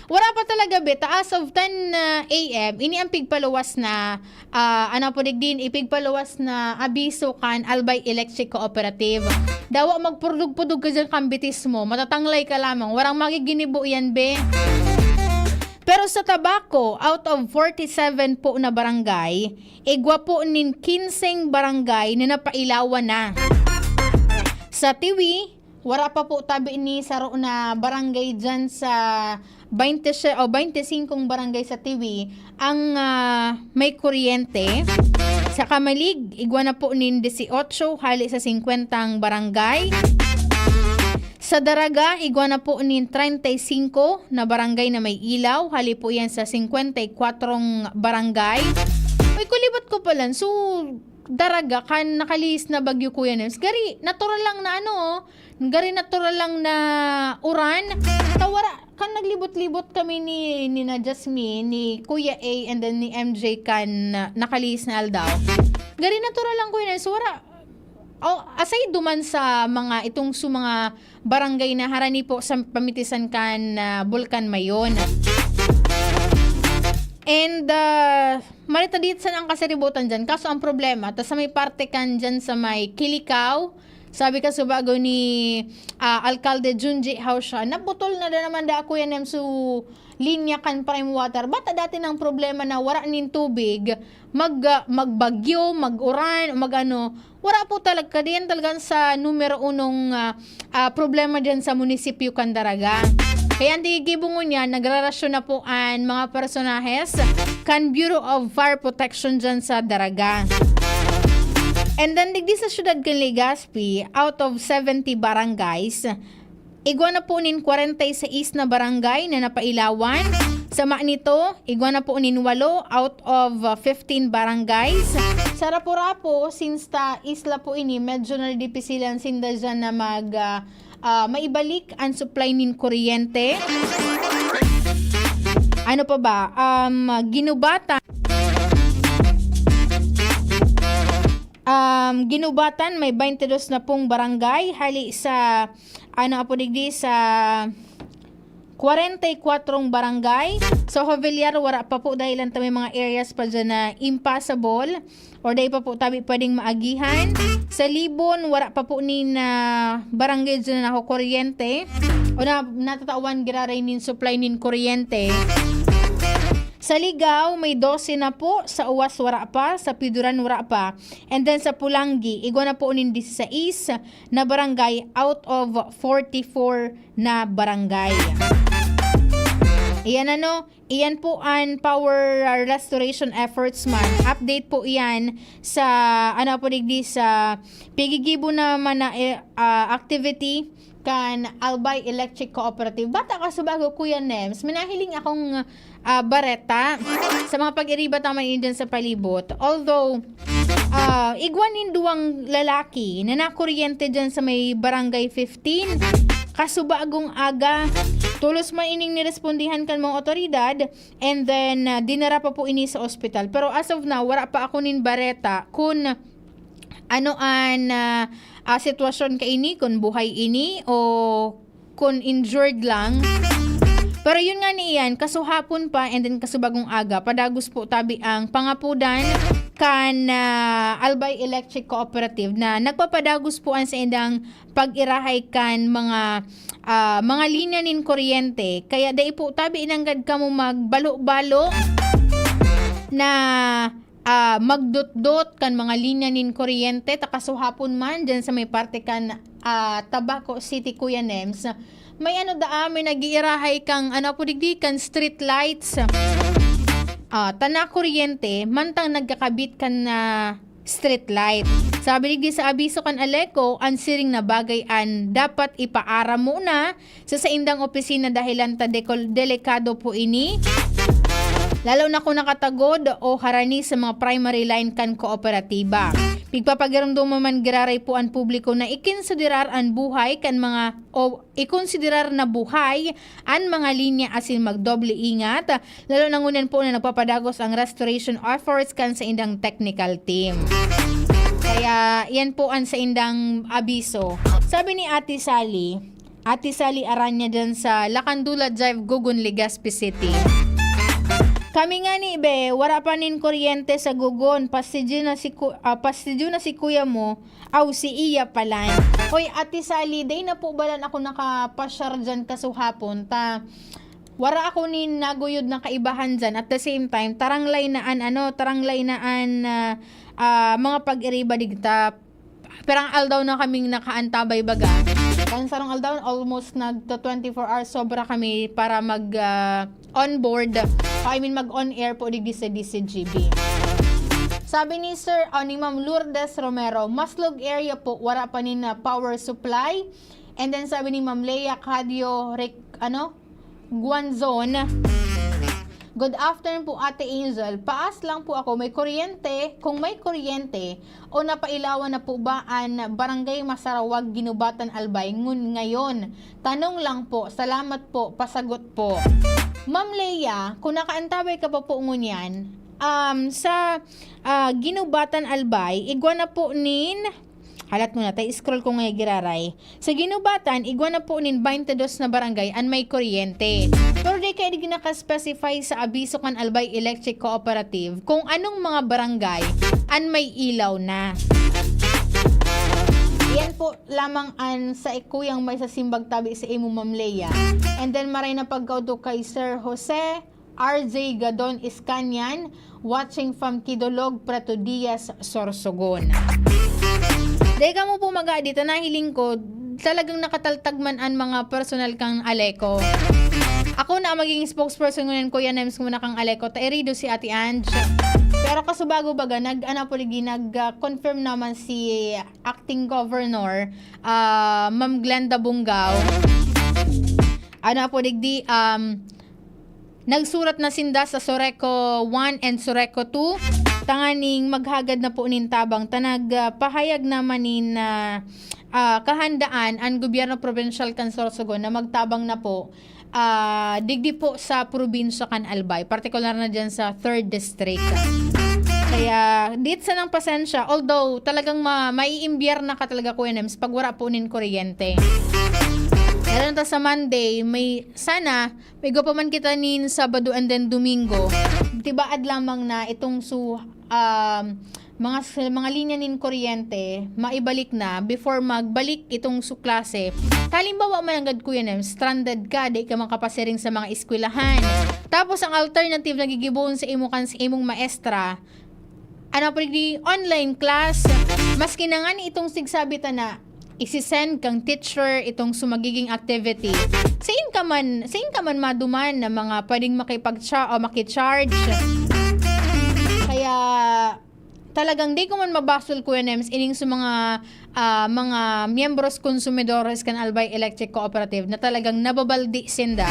Wala pa talaga beta. As of 10 a.m., ini ang pigpaluwas na, din, ipigpaluwas na abiso kan Albay Electric Cooperative. Dawa magpurdug-pudug ka dyan kambitis mo. Matatanglay ka lamang. Warang magiginibo yan, be. Pero sa tabako, out of 47 po na barangay, igwa po nin 15 barangay na napailawan na. Sa Tiwi, wala pa po tabi ni saro na barangay dyan sa 20 o 25 barangay sa Tiwi ang may kuryente. Sa Kamalig, igwa na po nin 18 hali sa 50 barangay. Sa Daraga, igwa na po nin 35 na barangay na may ilaw. Hali po yan sa 54 barangay. Uy, kulibat ko pala. So, Daraga, kan nakalis na bagyo Kuya Nems. Gari, natural lang na gari natural lang na uran. Tawara, kan naglibot-libot kami ni na Jasmine, ni Kuya A, and then ni MJ kan nakalis na aldaw. Gari natural lang Kuya Nems. Wara, aside duman sa mga itong mga barangay na harani po sa pamitisan kan Bulkan Mayon. And marita dito sa ang kasaributan dyan. Kaso ang problema, tas sa may parte kan dyan sa may Kilikaw, sabi ka subago ni Alcalde Junji Hausha, naputol na naman da ako yan su linya kan prime water. Bata dati ng problema na wara nin tubig, magbagyo, maguran, wara po talaga diyan talagang sa numero unong problema dyan sa munisipyo kan Daraga. Kaya ang tigibungo niya, nagrarasyon na po ang mga personahes kan Bureau of Fire Protection dyan sa Daraga. And then, digdi sa syudad kan Legazpi, out of 70 barangays, igwa na po nin 46 na barangay na napailawan. Sama nito, igwa na po nin 8 out of 15 barangays. Sa Rapo-Rapo, since ta isla po ini, medyo nalidipisilan sinda dyan na maibalik ang supply nin kuryente. Ano pa ba? Ginubatan may 22 na pong barangay hali sa sa 44 barangay. So Jovellar, wala pa po dahil lang may mga areas pa dyan na impossible or dahil pa po tabi pwedeng maagihan. Sa Libon, wala pa po ni na barangay dyan na kuryente o na natatawan giraray nin supply nin kuryente. Sa Ligaw, may 12 na po. Sa Uwas, wala pa. Sa Piduran, wala pa. And then sa Pulangi, igwa na po nin 16 na barangay out of 44 na barangay. Iyan po ang power restoration efforts man. Update po iyan sa sa pigigibo naman na activity kan Albay Electric Cooperative. Bata ka sa bago Kuya Nems, minahiling akong bareta sa mga pag-iriba taman dyan sa palibot. Although, igwanin duwang lalaki na nakuryente dyan sa may barangay 15, kasubagong aga, tulos man ining nirespondihan kan mga otoridad, and then dinara pa po ini sa ospital. Pero as of now, wala pa ako nin bareta kung sitwasyon ka ini, kung buhay ini o kung injured lang. Pero yun nga niyan, kasuhapon pa and then kasubagong aga, padagos po tabi ang pangapudan kan Albay Electric Cooperative na nagpapadagos po ang sa indang pag-irahay kan mga linya nin kuryente. Kaya dai po tabi inanggad ka mo magbalo-balo na magdot-dot kan mga linya nin kuryente takasuhapon man dyan sa may parte kan Tabaco City Kuya Nems. May may nag-iirahay kang kan street lights. Tana kuryente, mantang nagkakabit kan na street light. Sabi digdi sa abiso kan Aleco, ang siring na bagay an dapat ipaara muna sa indang opisina dahilan ta delikado po ini. Lalo na kung nakatagod o harani sa mga primary line kan kooperatiba. Pigpapagiramdum man giraray po ang publiko na ikonsiderar ang buhay kan ikonsiderar na buhay ang mga linya asin magdoble ingat. Lalo na ngunan po na nagpapadagos ang restoration efforts kan sa indang technical team. Kaya yan po ang sa indang abiso Sabi ni Ate Sally Aranya dyan sa Lacandula Drive, Gugun, Legazpi City. Kami nga ni Ibe, wala pa nin kuryente sa Gugon. Pasidyo na si kuya mo, aw si iya palan. Hoy Ate Sally, day na po balan ako nakapasyar dyan kasuhapon. Wara ako nin naguyod na kaibahan dyan. At the same time, taranglay naan mga pag-iriba digta. Perang aldaw na kaming nakaantabay baga. Kansarong aldaw, almost nagto 24 hours sobra kami para on-board. Mag-on air po digdi sa DCGB. Sabi ni ni Ma'am Lourdes Romero, Maslog area po, wala pa nin power supply. And then sabi ni Ma'am Leia Cadio, Guanzon, good afternoon po Ate Angel. Paas lang po ako, may kuryente. Kung may kuryente o napailawan na po ba ang Barangay Masarawag, Ginubatan, Albay ngayon? Tanong lang po. Salamat po. Pasagot po. Ma'am Leia, kung nakaantabay ka pa po ngunyan, sa Ginubatan, Albay, igwa na po halat mo na, scroll ko ngayon giraray. Sa Ginubatan, igwa na po 22 na barangay an may kuryente. Pero di kayo naka-specify sa abiso kan Albay Electric Cooperative kung anong mga barangay an may ilaw na. Yan po lamang an sa ikuyang may sa simbag tabi sa imo Ma'am Leia. And then maray na pagkaudo kay Sir Jose RJ Gadon Iskanyan, watching from Kidolog, Preto Diaz, Sorsogon. Dahil ka mo po dito, nahiling ko, talagang nakataltagman ang mga personal kang Aleko. Ako na magiging spokesperson ngayon, Kuya Nems, muna kang Aleko. Tairido si Ate Ange. Pero kasubago baga, nag-confirm naman si Acting Governor, Ma'am Glenda Bungaw. Nagsurat na sinda sa Soreco 1 and Soreco 2. Tanganing maghagad na po tabang pahayag naman kahandaan ang gobyerno provincial kan Sorsogon na magtabang na po digdi po sa probinsya kan Albay, particular na dyan sa 3rd district. Kaya dito sa nang pasensya, although talagang maiimbyer na ka talaga Kuya Nems pag wala po kuryente. Meron ta sa Monday, may gapaman kita Sabado and then Domingo. Tibaad lamang na itong mga linya kuryente, maibalik na before magbalik itong klase. Halimbawa man agad Kuya Nems, stranded ka, di ka makapasiring sa mga eskwelahan. Tapos ang alternative na gigibuon sa imong maestra, online class. Maski na nga itong sigsabita na isi-send kang teacher itong sumagiging activity. Sain ka man maduman na mga pwedeng makicharge. Kaya talagang di ko man mabasol Kuya Nems ining sa mga miyembros konsumidores kan Albay Electric Cooperative na talagang nababaldi sinda.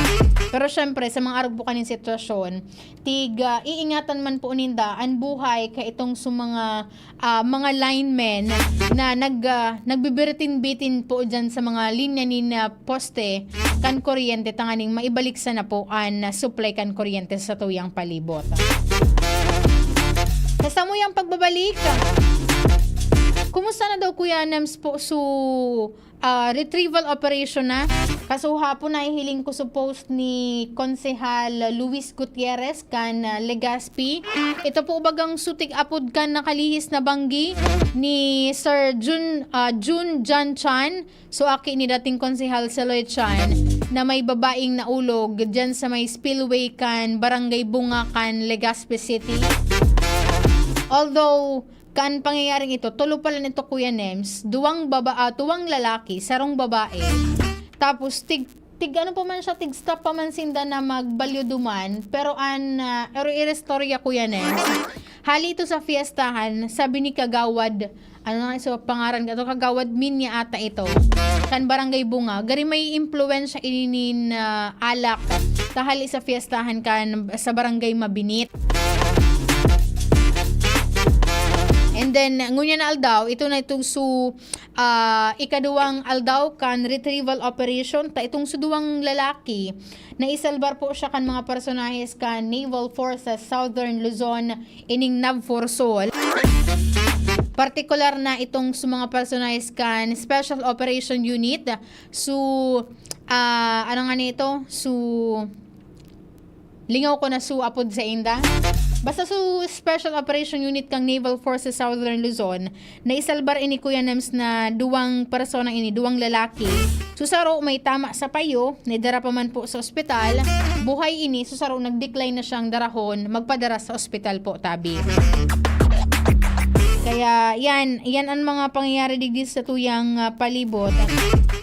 Pero syempre sa mga arog po kaning sitwasyon, iingatan man po ninda ang buhay kay itong mga linemen na nagbibiritin-bitin po dyan sa mga linya na poste kan kuryente tanganing maibalik sa na po ang supply kan kuryente sa tuyang palibot. Sa muyang pagbabalik, kumusta na daw Kuya Nems po retrieval operation na? Kaso hapon na hiling ko sa post ni Konsehal Luis Gutierrez kan Legazpi. Ito po bagang sutik apod kan nakalihis na banggi ni Sir Jun Jan Chan. So aki ni dating Konsehal Seloy Chan na may babaeng naulog dyan sa may spillway kan Barangay Bunga kan Legazpi City. Although kan pangyayaring ito, tulo pala nito Kuya Nems, tuwang lalaki, sarong babae. Tapos tig stop pa man sinda na magbalyo duman, pero irestorya Kuya Nems. Hali ito sa fiestahan, sabi ni Kagawad, pangaran ka to, Kagawad Minya ata ito. Kan Barangay Bunga, gari may impluwensya ininin alak, tahali sa fiestahan kan sa Barangay Mabinit. And then, ngunya na aldaw, ito na itong ikaduwang aldaw kan retrieval operation. Itong suduwang lalaki na isalbar po siya kan mga personahes kan Naval Forces Southern Luzon ining Navforsol. Partikular na itong sa mga personalized kan Special Operation Unit. Ano nga nito? Lingaw ko na apod sa inda. Basta Special Operation Unit kang Naval Forces Southern Luzon, na isalbar ini Kuya Nems na duwang persona duwang lalaki. Susaro may tama sa payo, nidara pa man po sa ospital. Buhay ini, susaro nag-decline na siyang darahon, magpadara sa ospital po tabi. Kaya yan ang mga pangyayari digdi sa tuyang palibot.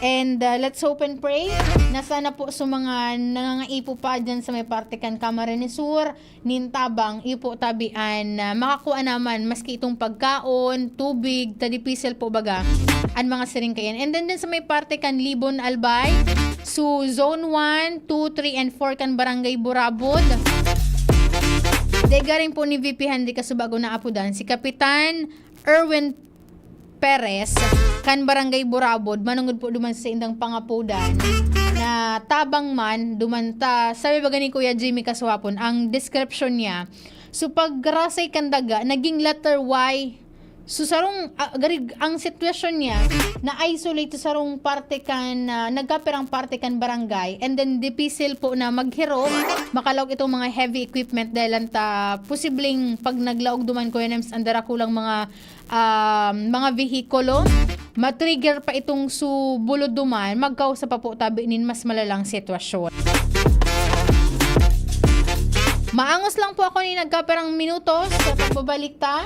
And let's hope and pray na sana po sa mga nangangaipo pa dyan sa may parte kan Camarines Sur, Nintabang, ipo tabian, makakuha naman maski itong pagkaon, tubig, tadipisel po baga, ang mga siringkayan. And then sa may parte kan Libon Albay, Zone 1, 2, 3, and 4 kan Barangay Burabod. Dega rin po ni VP Handy Kasubago na apudan, si Kapitan Erwin Perez, kan Barangay Burabod, manungod po duman sa indang pangapudan, na tabang man, dumanta, sabi ba ni Kuya Jimmy Kasuhapon, ang description niya, so paggrasay kandaga, naging letter Y. So sarong ang sitwasyon niya na isolate sarong parte kan nagkapirang parte kan barangay, and then dipisil po na maghiro makalaog itong mga heavy equipment dahil ta posibleng pag naglaog duman ko yan andara kulang mga vehikulo, matrigger pa itong bulod duman, magkausa pa po tabi nin mas malalang sitwasyon. Maangos lang po ako ni nagkapirang minutos sa pagbabalik ta.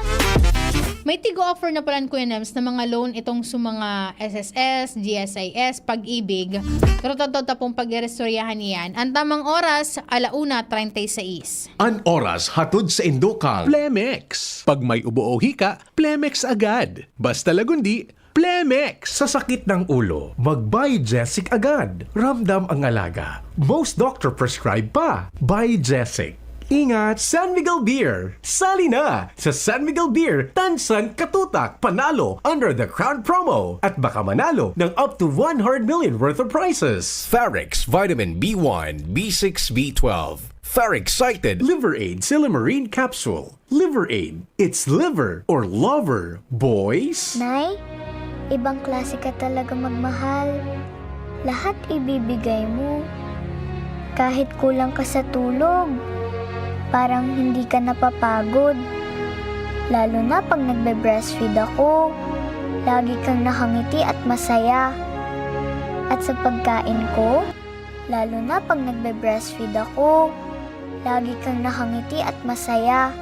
May tigo-offer na pala Kuya Nems na mga loan itong sa mga SSS, GSIS, Pag-ibig. Pero totoo pong pag-restoryahan niyan. Ang tamang oras, 1:36. An oras hatod sa Indokang. Plemex. Pag may ubo o hika, Plemex agad. Basta lagundi, Plemex. Sa sakit ng ulo, mag-Biogesic agad. Ramdam ang alaga. Most doctor prescribe pa. Biogesic. Ingat, San Miguel Beer! Sali na! Sa San Miguel Beer, tansan, katutak, panalo under the Crown promo at baka manalo ng up to 100 million worth of prizes. Ferrex Vitamin B1, B6, B12. Ferrex-cited Liver Aid Silimarine Capsule. Liver Aid. It's liver or lover, boys. Nay, ibang klase ka talaga magmahal. Lahat ibibigay mo. Kahit kulang ka sa tulog. Parang hindi ka napapagod. Lalo na pag nagbe-breastfeed ako. Lagi kang nakangiti at masaya. At sa pagkain ko, lalo na pag nagbe-breastfeed ako, lagi kang nakangiti at masaya.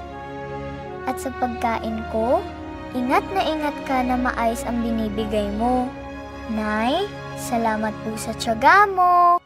At sa pagkain ko, ingat ka na maayos ang binibigay mo. Nay, salamat po sa tiyaga mo.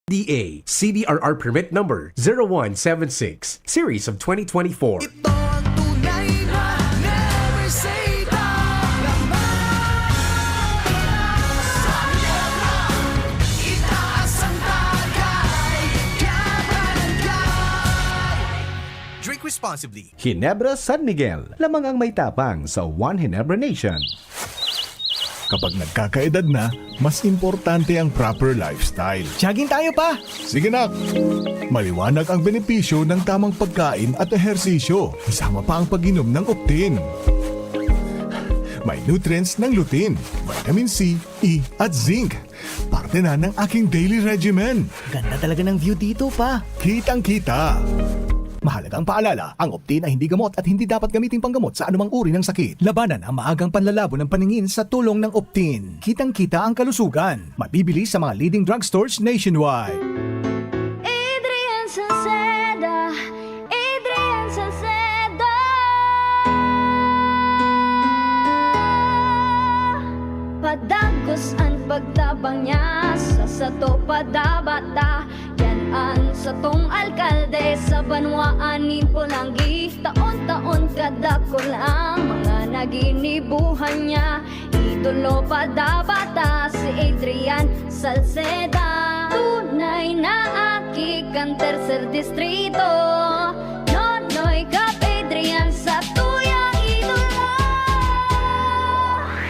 DA CDRR permit number 0176 series of 2024. Drink responsibly. Ginebra San Miguel, lamang ang may tapang sa One Ginebra Nation. Kapag nagkakaedad na, mas importante ang proper lifestyle. Jogging tayo pa! Sige nak! Maliwanag ang benepisyo ng tamang pagkain at ehersisyo, kasama pa ang pag-inom ng Optin. May nutrients ng lutein, vitamin C, E at zinc. Parte na ng aking daily regimen. Ganda talaga ng view dito pa. Kitang-kita! Mahalagang paalala, ang Optin ay hindi gamot at hindi dapat gamitin panggamot sa anumang uri ng sakit. Labanan ang maagang panlalabo ng paningin sa tulong ng Optin. Kitang-kita ang kalusugan. Mabibili sa mga leading drugstores nationwide. Adrian Salceda, Adrian Salceda. Padagos ang pagtabang niya sa sato padabata. An sa tong alkalde sa banwaan ni Polanggi, taon-taon kada ko lang mga panaginibuhan niya. Idolo pa bata si Adrian Salceda. Tunay na aki kang tercer distrito. Nonoy Kap Adrian sa tuyang idolo.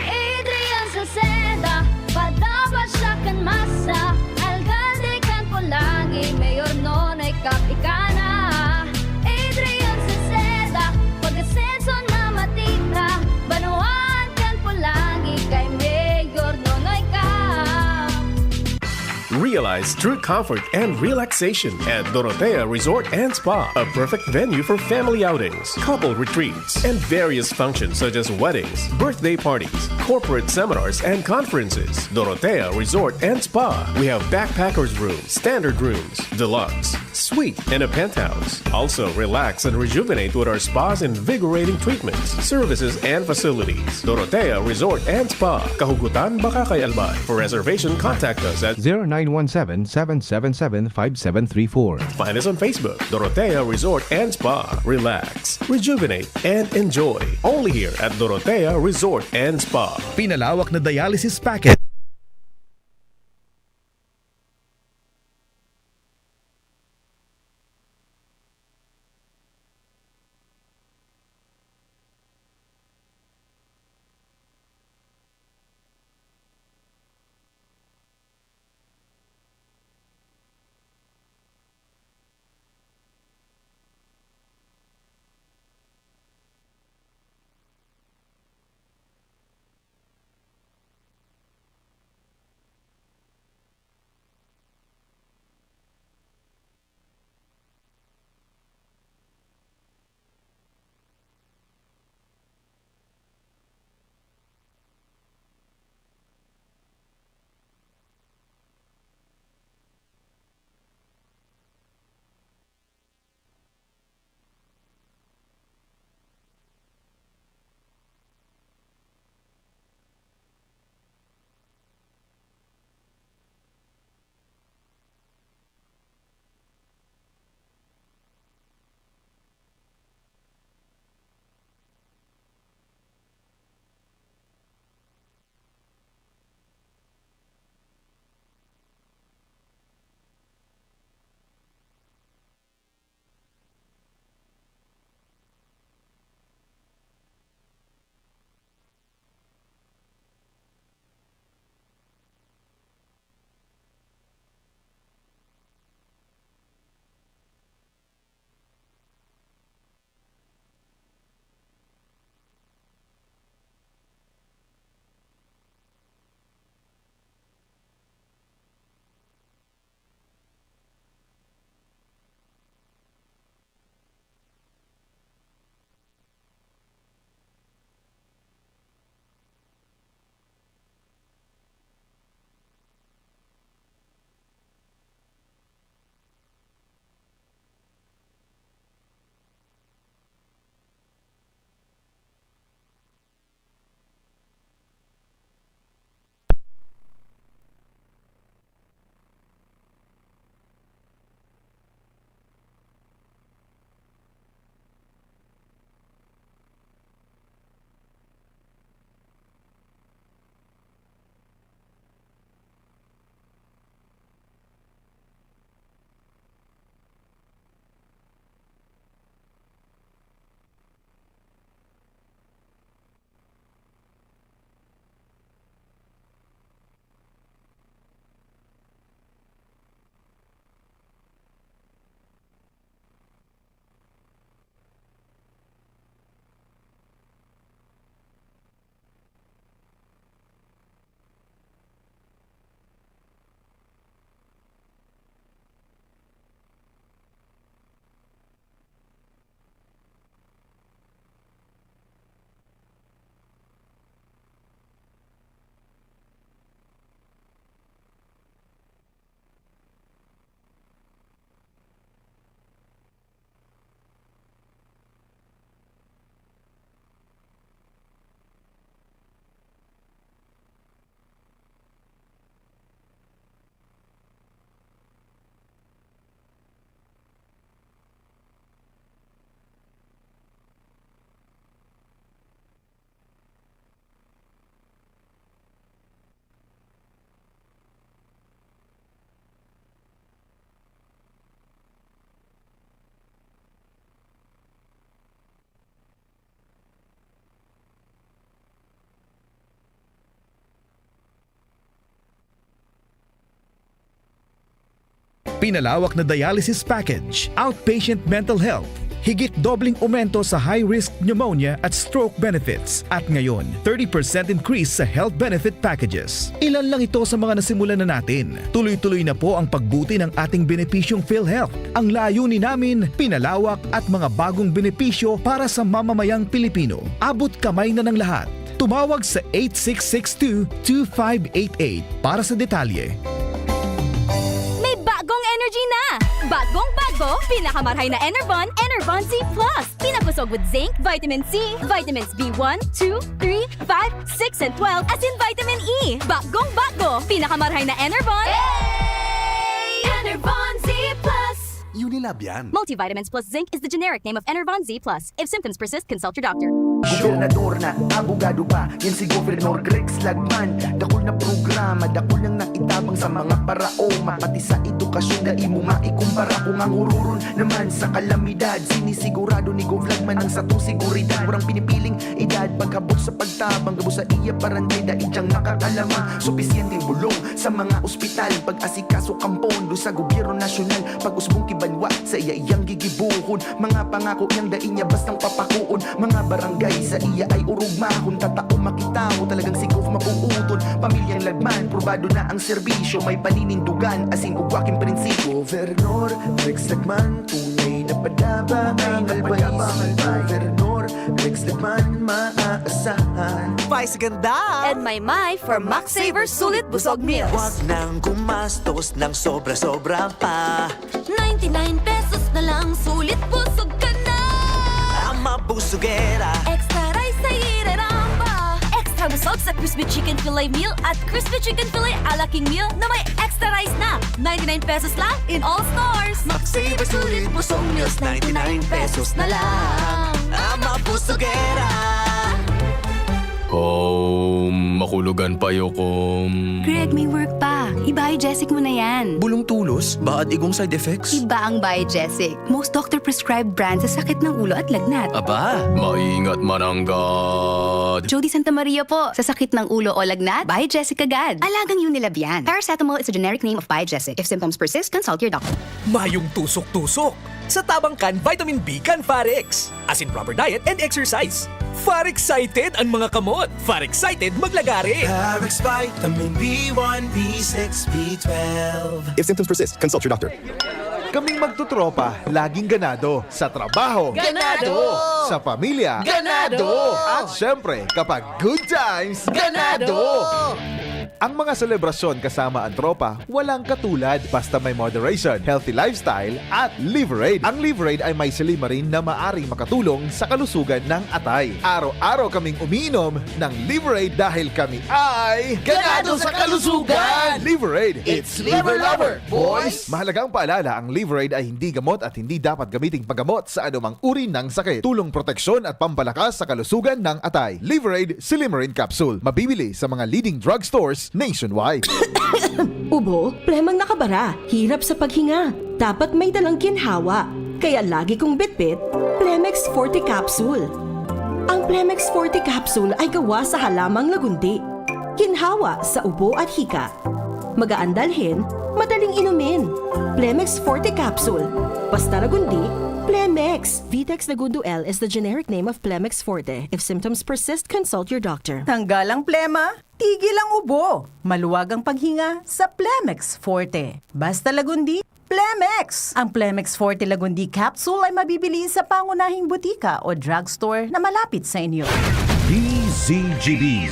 Adrian Salceda, padaba siya kan masa. Alcalde kan po lagi, Mayor Nonoy Kap ikana. Adrian Salceda, pag-asenso na matita. Banuan kan po lagi kay Mayor Nonoy Kap. Realize true comfort and relaxation at Dorotea Resort and Spa, a perfect venue for family outings, couple retreats, and various functions such as weddings, birthday parties, corporate seminars, and conferences. Dorotea Resort and Spa. We have backpackers rooms, standard rooms, deluxe, suite, and a penthouse. Also, relax and rejuvenate with our spa's invigorating treatments, services, and facilities. Dorotea Resort and Spa, Kahugutan, Bakakay, Albay. For reservation, contact us at 0917-777-5734. Find us on Facebook, Dorotea Resort and Spa. Relax, rejuvenate, and enjoy. Only here at Dorotea Resort and Spa. Pinalawak na dialysis packet. pinalawak na dialysis package, outpatient mental health, higit dobling aumento sa high-risk pneumonia at stroke benefits, at ngayon, 30% increase sa health benefit packages. Ilan lang ito sa mga nasimulan na natin. Tuloy-tuloy na po ang pagbuti ng ating benepisyong PhilHealth. Ang layunin namin, pinalawak at mga bagong benepisyo para sa mamamayang Pilipino. Abot kamay na ng lahat. Tumawag sa 8662-2588 para sa detalye. May bagong energy na! Bagong-bago, pinakamarhay na Enervon, Enervon Z+. Pinapusog with zinc, vitamin C, vitamins B1, 2, 3, 5, 6, and 12, as in vitamin E. Bagong-bago, pinakamarhay na Enervon. Enervon Z+. Unilab yan. Multivitamins plus zinc is the generic name of Enervon Z+. If symptoms persist, consult your doctor. Gobernador na, abogado pa, yan si Gobernador Grex Lagman. Dakol na programa, dakol nang naitabang sa mga parao. Mapati sa edukasyon, dai mo maikumpara. Kung ang hururon naman sa kalamidad, sinisigurado ni Gov Lagman ang satong seguridad. Murang pinipiling edad, paghabot sa pagtabang, gabo sa iya parantay, dai diyang nakakalamang. Supisyenteng bulong sa mga ospital, pag-asikaso kampon, sa gobyerno nasyonal, pag-usbong kibalwa sa iya iyang gigibuhon. Mga pangako niyang dai niya bastang papakuon. Mga barangay sa iya ay urugmahon. Tatao makitaw, talagang si Gov mapuuton. Pamilyang Lagman, probado na ang serbisyo. May paninindugan, asin ugwaking prinsipyo. Gobernador Rex Lagman, tunay na padaba ang albaysi. Gobernador Rex Lagman, maaasahan. Vice ganda! And my for Max Saver Sulit Busog Meals. Huwag nang gumastos ng sobra-sobra pa. 99 pesos na lang, sulit busog ka na! Ang mabusugera. Extra rice sa ireramba. Extra busog sa crispy chicken fillet meal at crispy chicken fillet ala king meal na may extra rice na. 99 pesos lang in all stores. Max Saver Sulit Busog Meals, 99 pesos na lang. Ang mabusugera. Makulugan pa yokom. Greg, may work pa. I-Biogesic mo na yan. Bulong tulos? Baad igong side effects? Iba ang Biogesic. Most doctor-prescribed brand sa sakit ng ulo at lagnat. Aba, maingat mananggad. Jody Santa Maria po. Sa sakit ng ulo o lagnat, Biogesic agad. Alagang Unilab yan. Paracetamol is a generic name of Biogesic. If symptoms persist, consult your doctor. Mayong tusok-tusok. Sa tabangkan, vitamin B kan Farex. As in proper diet and exercise. Far-excited ang mga kamot. Far-excited maglagari. Farex Vitamin B1, B6, B12. If symptoms persist, consult your doctor. Kaming magtutropa, laging ganado. Sa trabaho, Ganado! Sa pamilya, Ganado! At syempre, kapag good times, Ganado! Ang mga selebrasyon kasama ang tropa, walang katulad basta may moderation, healthy lifestyle at Liverade. Ang Liverade ay may silimarin na maaring makatulong sa kalusugan ng atay. Araw-araw kaming umiinom ng Liverade dahil kami ay Ganado sa kalusugan! Liverade, It's Liver Lover, boys! Mahalagang paalala, ang Liverade ay hindi gamot at hindi dapat gamiting paggamot sa anumang uri ng sakit. Tulong proteksyon at pampalakas sa kalusugan ng atay. Liverade Silimarin Capsule. Mabibili sa mga leading drugstores nationwide. Ubo, plemang nakabara, hirap sa paghinga. Dapat may dalang ginhawa. Kaya lagi kong bitbit, Plemex Forte Capsule. Ang Plemex Forte Capsule ay gawa sa halamang lagundi. Ginhawa sa ubo at hika. Magaan dalhin, madaling inumin. Plemex Forte Capsule. Basta lagundi, Plemex. Vitex Nagundo L is the generic name of Plemex Forte. If symptoms persist, consult your doctor. Tanggal ang plema, tigil ang ubo. Maluwag ang paghinga sa Plemex Forte. Basta lagundi, Plemex. Ang Plemex Forte Lagundi Capsule ay mabibili sa pangunahing butika o drugstore na malapit sa inyo. DZGB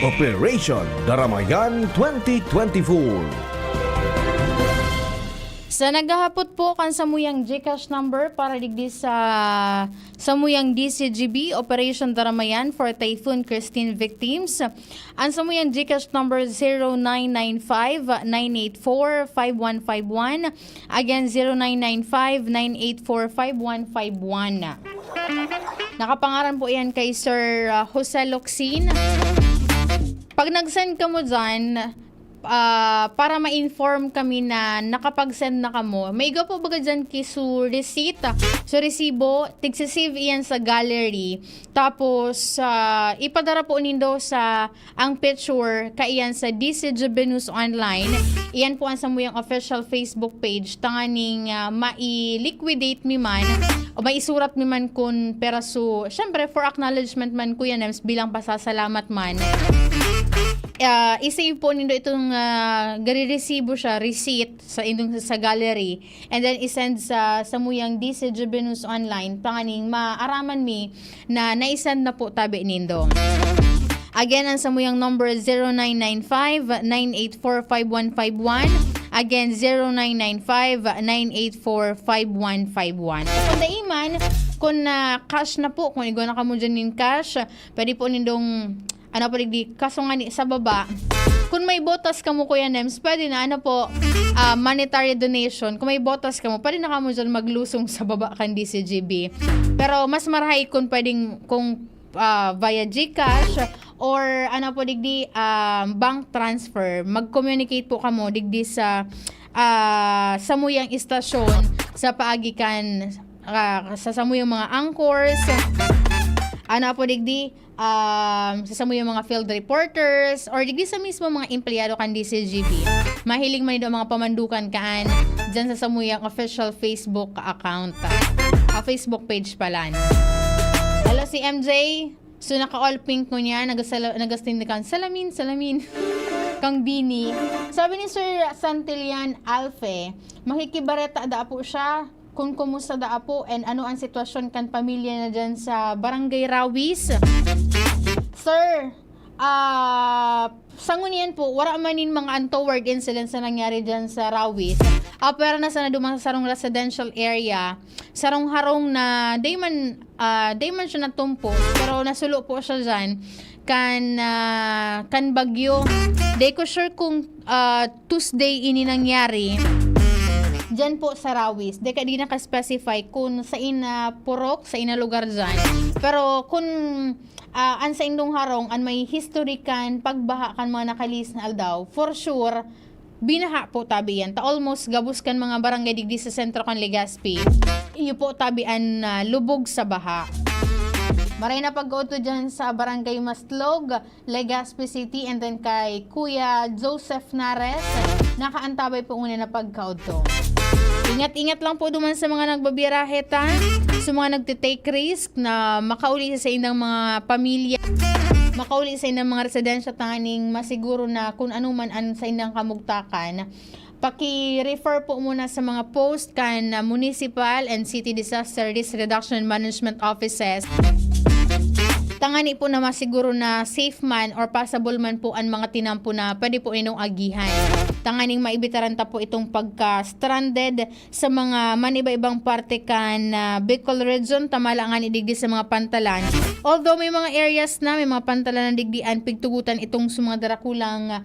Operation Daramayan 2024. Sa naghahapot po kan samuyang GCash number para digdi sa samuyang DCGB Operation Daramayan for Typhoon Christine victims. Ang samuyang GCash number 0995-984-5151. Again, 0995-984-5151. Nakapangaran po yan kay Sir Jose Locsin. Pag nag-send ka mo dyan, para ma-inform kami na nakapag-send na kamo. May iga po baga dyan kisu receipt. So resibo, tigsisave iyan sa gallery. Tapos ipadara po nindo sa ang picture kaiyan sa DCGB News Online. Iyan po ang samuyang official Facebook page. Tanganing mai-liquidate mi man o maisurat mi man kun peraso. Syempre for acknowledgement man Kuya Nems bilang pasasalamat man. I-save po nindo itong gari-resibo siya, receipt sa indong sa gallery, and then isend sa samuyang DCGB News Online panganing maaraman mi na naisend na po tabi nindo. Again, ang samuyang number 0995-984-5151. Again, 0995-984-5151. Kung daiman, kung cash na po, kung igo na kamo dyan yung cash, pwede po nindong kaso nga sa baba. Kung may botas ka mo Kuya Nems, pwede na monetary donation. Kung may botas ka mo, pwede na kamo dyan maglusong sa baba kan DCGB. Pero mas marahay kung pwedeng via GCash or bank transfer. Mag-communicate po kamo digdi sa samuyang istasyon sa paagikan sa samuyang mga anchors. Sa yung mga field reporters or digdi sa mismo mga empleyado kan DCGB. Mahilig man ito mga pamandukan kaan dyan sa samuyang official Facebook account. Facebook page pala. Hello si MJ. So naka-all pink ko niya. Nagastindikan. Salamin. Kang Bini. Sabi ni Sir Santillan Alfe, makikibareta da po siya kung kumusta da po and ano ang sitwasyon kan pamilya na dyan sa Barangay Rawis. Sir, sangunian po, wala manin mga untoward incidents na nangyari dyan sa Rawis. Pero nasa na dumang sarong residential area, sarong harong na day man siya natumpo, pero nasulo po siya dyan kan bagyo. Day ko sure kung Tuesday ini nangyari dyan po sa Rawis. Di naka-specify kung sa ina purok, sa ina lugar dyan. Pero kung an sa indong harong, an may history kan pagbaha kan mga nakalis na aldaw, for sure, binaha po tabi yan. Almost gabus kan mga barangay digdi sa sentro kan Legazpi. Iyo po tabi an lubog sa baha. Maray na pag-auto dyan sa Barangay Maslog, Legazpi City, and then kay Kuya Joseph Nares, nakaantabay po una na pag-auto. Ingat-ingat lang po duman sa mga nagbabirahe sa mga nagtitake risk na makauli sa indang mga pamilya, makauli sa indang mga residensya tanganing masiguro na kung ano man sa indang kamugtakan. Paki-refer po muna sa mga post kan municipal and city disaster risk reduction management offices. Tangani po na masiguro na safe man or possible man po ang mga tinampo na pwede po inong agihan. Tanganing maibitaran ta po itong pagka-stranded sa mga maniba-ibang parte kan Bicol region, tamalangan idigdi sa mga pantalan. Although may mga areas na may mga pantalan na digdian, pigtugutan itong mga darakulang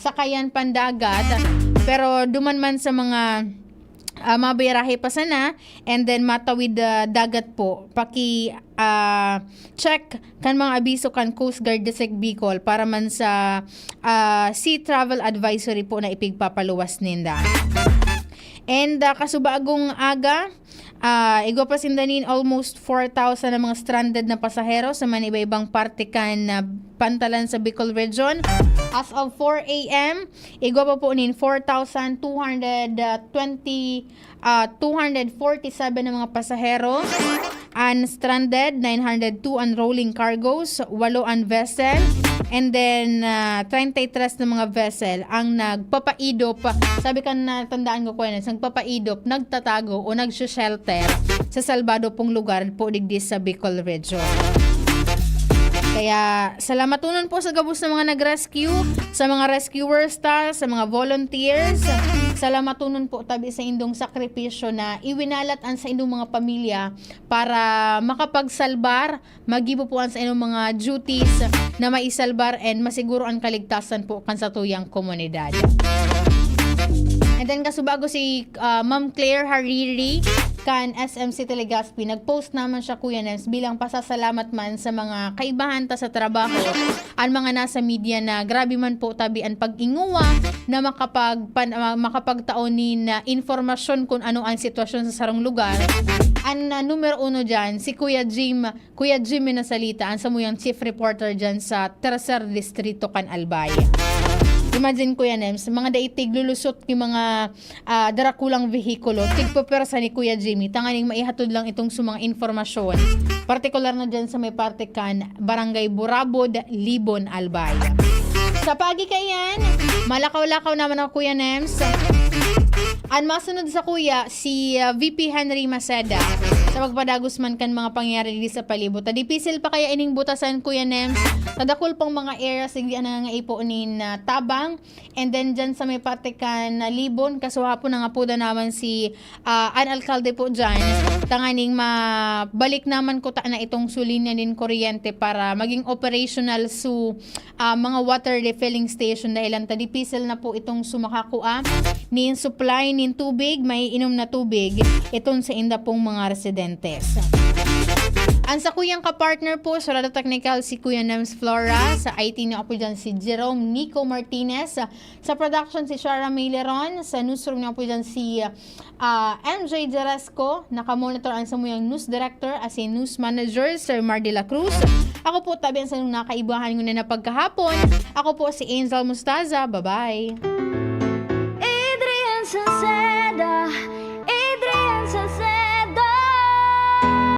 sakayan pandagat. Pero duman man sa mga mabirahe pa sana and then matawid dagat po, check kan mga abiso kan Coast Guard District Bicol para man sa sea travel advisory po na ipigpapaluwas ninda. And kasubagong aga, igwa pa sindanin almost 4,000 na mga stranded na pasahero sa mga iba-ibang parte kan pantalan sa Bicol region. As of 4 a.m., igwa pa po nin 4,247 na mga pasahero. Unstranded, 902 unrolling cargos, 8 ang vessel, and then 33 na mga vessel ang nagpapaidop. Sabi ka na, tandaan ko nagpapaidop, nagtatago o nag-shelter sa salbado pong lugar po digdi sa Bicol region. Kaya salamatunon po sa gabos ng mga nag-rescue, sa mga rescuers sa mga volunteers. Salamatunon po tabi sa indong sakripisyo na iwinalat an sa indong mga pamilya para makapagsalbar, magibo po an sa indong mga duties na maisalbar and masiguro ang kaligtasan po kan sa tuyang komunidad. And then kasubago si Ma'am Claire Hariri, kan SMC Telegaspi. Nag-post naman siya, Kuya Nems, bilang pasasalamat man sa mga kaibahan ta sa trabaho ang mga nasa media na grabe man po tabi ang pag-inguwa na makapagtaonin na informasyon kung ano ang sitwasyon sa sarong lugar. Ang numero 1 dyan, si Kuya Jim Nasalita, ang samuyang chief reporter dyan sa Tercer Distrito kan Albay. Imagine, Kuya Nems, mga daitig lulusot yung mga darakulang vehikulo, tigpapersa ni Kuya Jimmy, tanganing maihatod lang itong sumang informasyon. Partikular na dyan sa may parte kan, Barangay Burabod, Libon, Albay. Sa pagi kayan, malakaw-lakaw naman ako, Kuya Nems. Ang masunod sa kuya, si VP Henry Maceda, sa magpadagos man kan mga pangyayari di sa palibot. Dipisil pa kaya ining butasan, Kuya Nems. Tadakul pang mga areas, hindi na nga ipo ni Tabang. And then dyan sa may parte kan Libon, kasuhapon na nga po naman si an alkalde po dyan. Tanganing mabalik naman ko na itong sulinya din kuryente para maging operational su mga water refilling station dahilan tadipisil na po itong sumakakua ni supply ni tubig, may inom na tubig itong sa inda pong mga residentes. Ang sa kuyang kapartner po sa Rada Technical si Kuya Nems Flora, sa IT niyo po dyan si Jerome Nico Martinez, sa production si Shara Maileron, sa newsroom niyo po dyan si MJ Jeresco, nakamonitor ang samuyang news director as a news manager Sir Mar de la Cruz. Ako po tabi ang sa nakaibahan ko na pagkahapon. Ako po si Angel Mustaza. Bye-bye.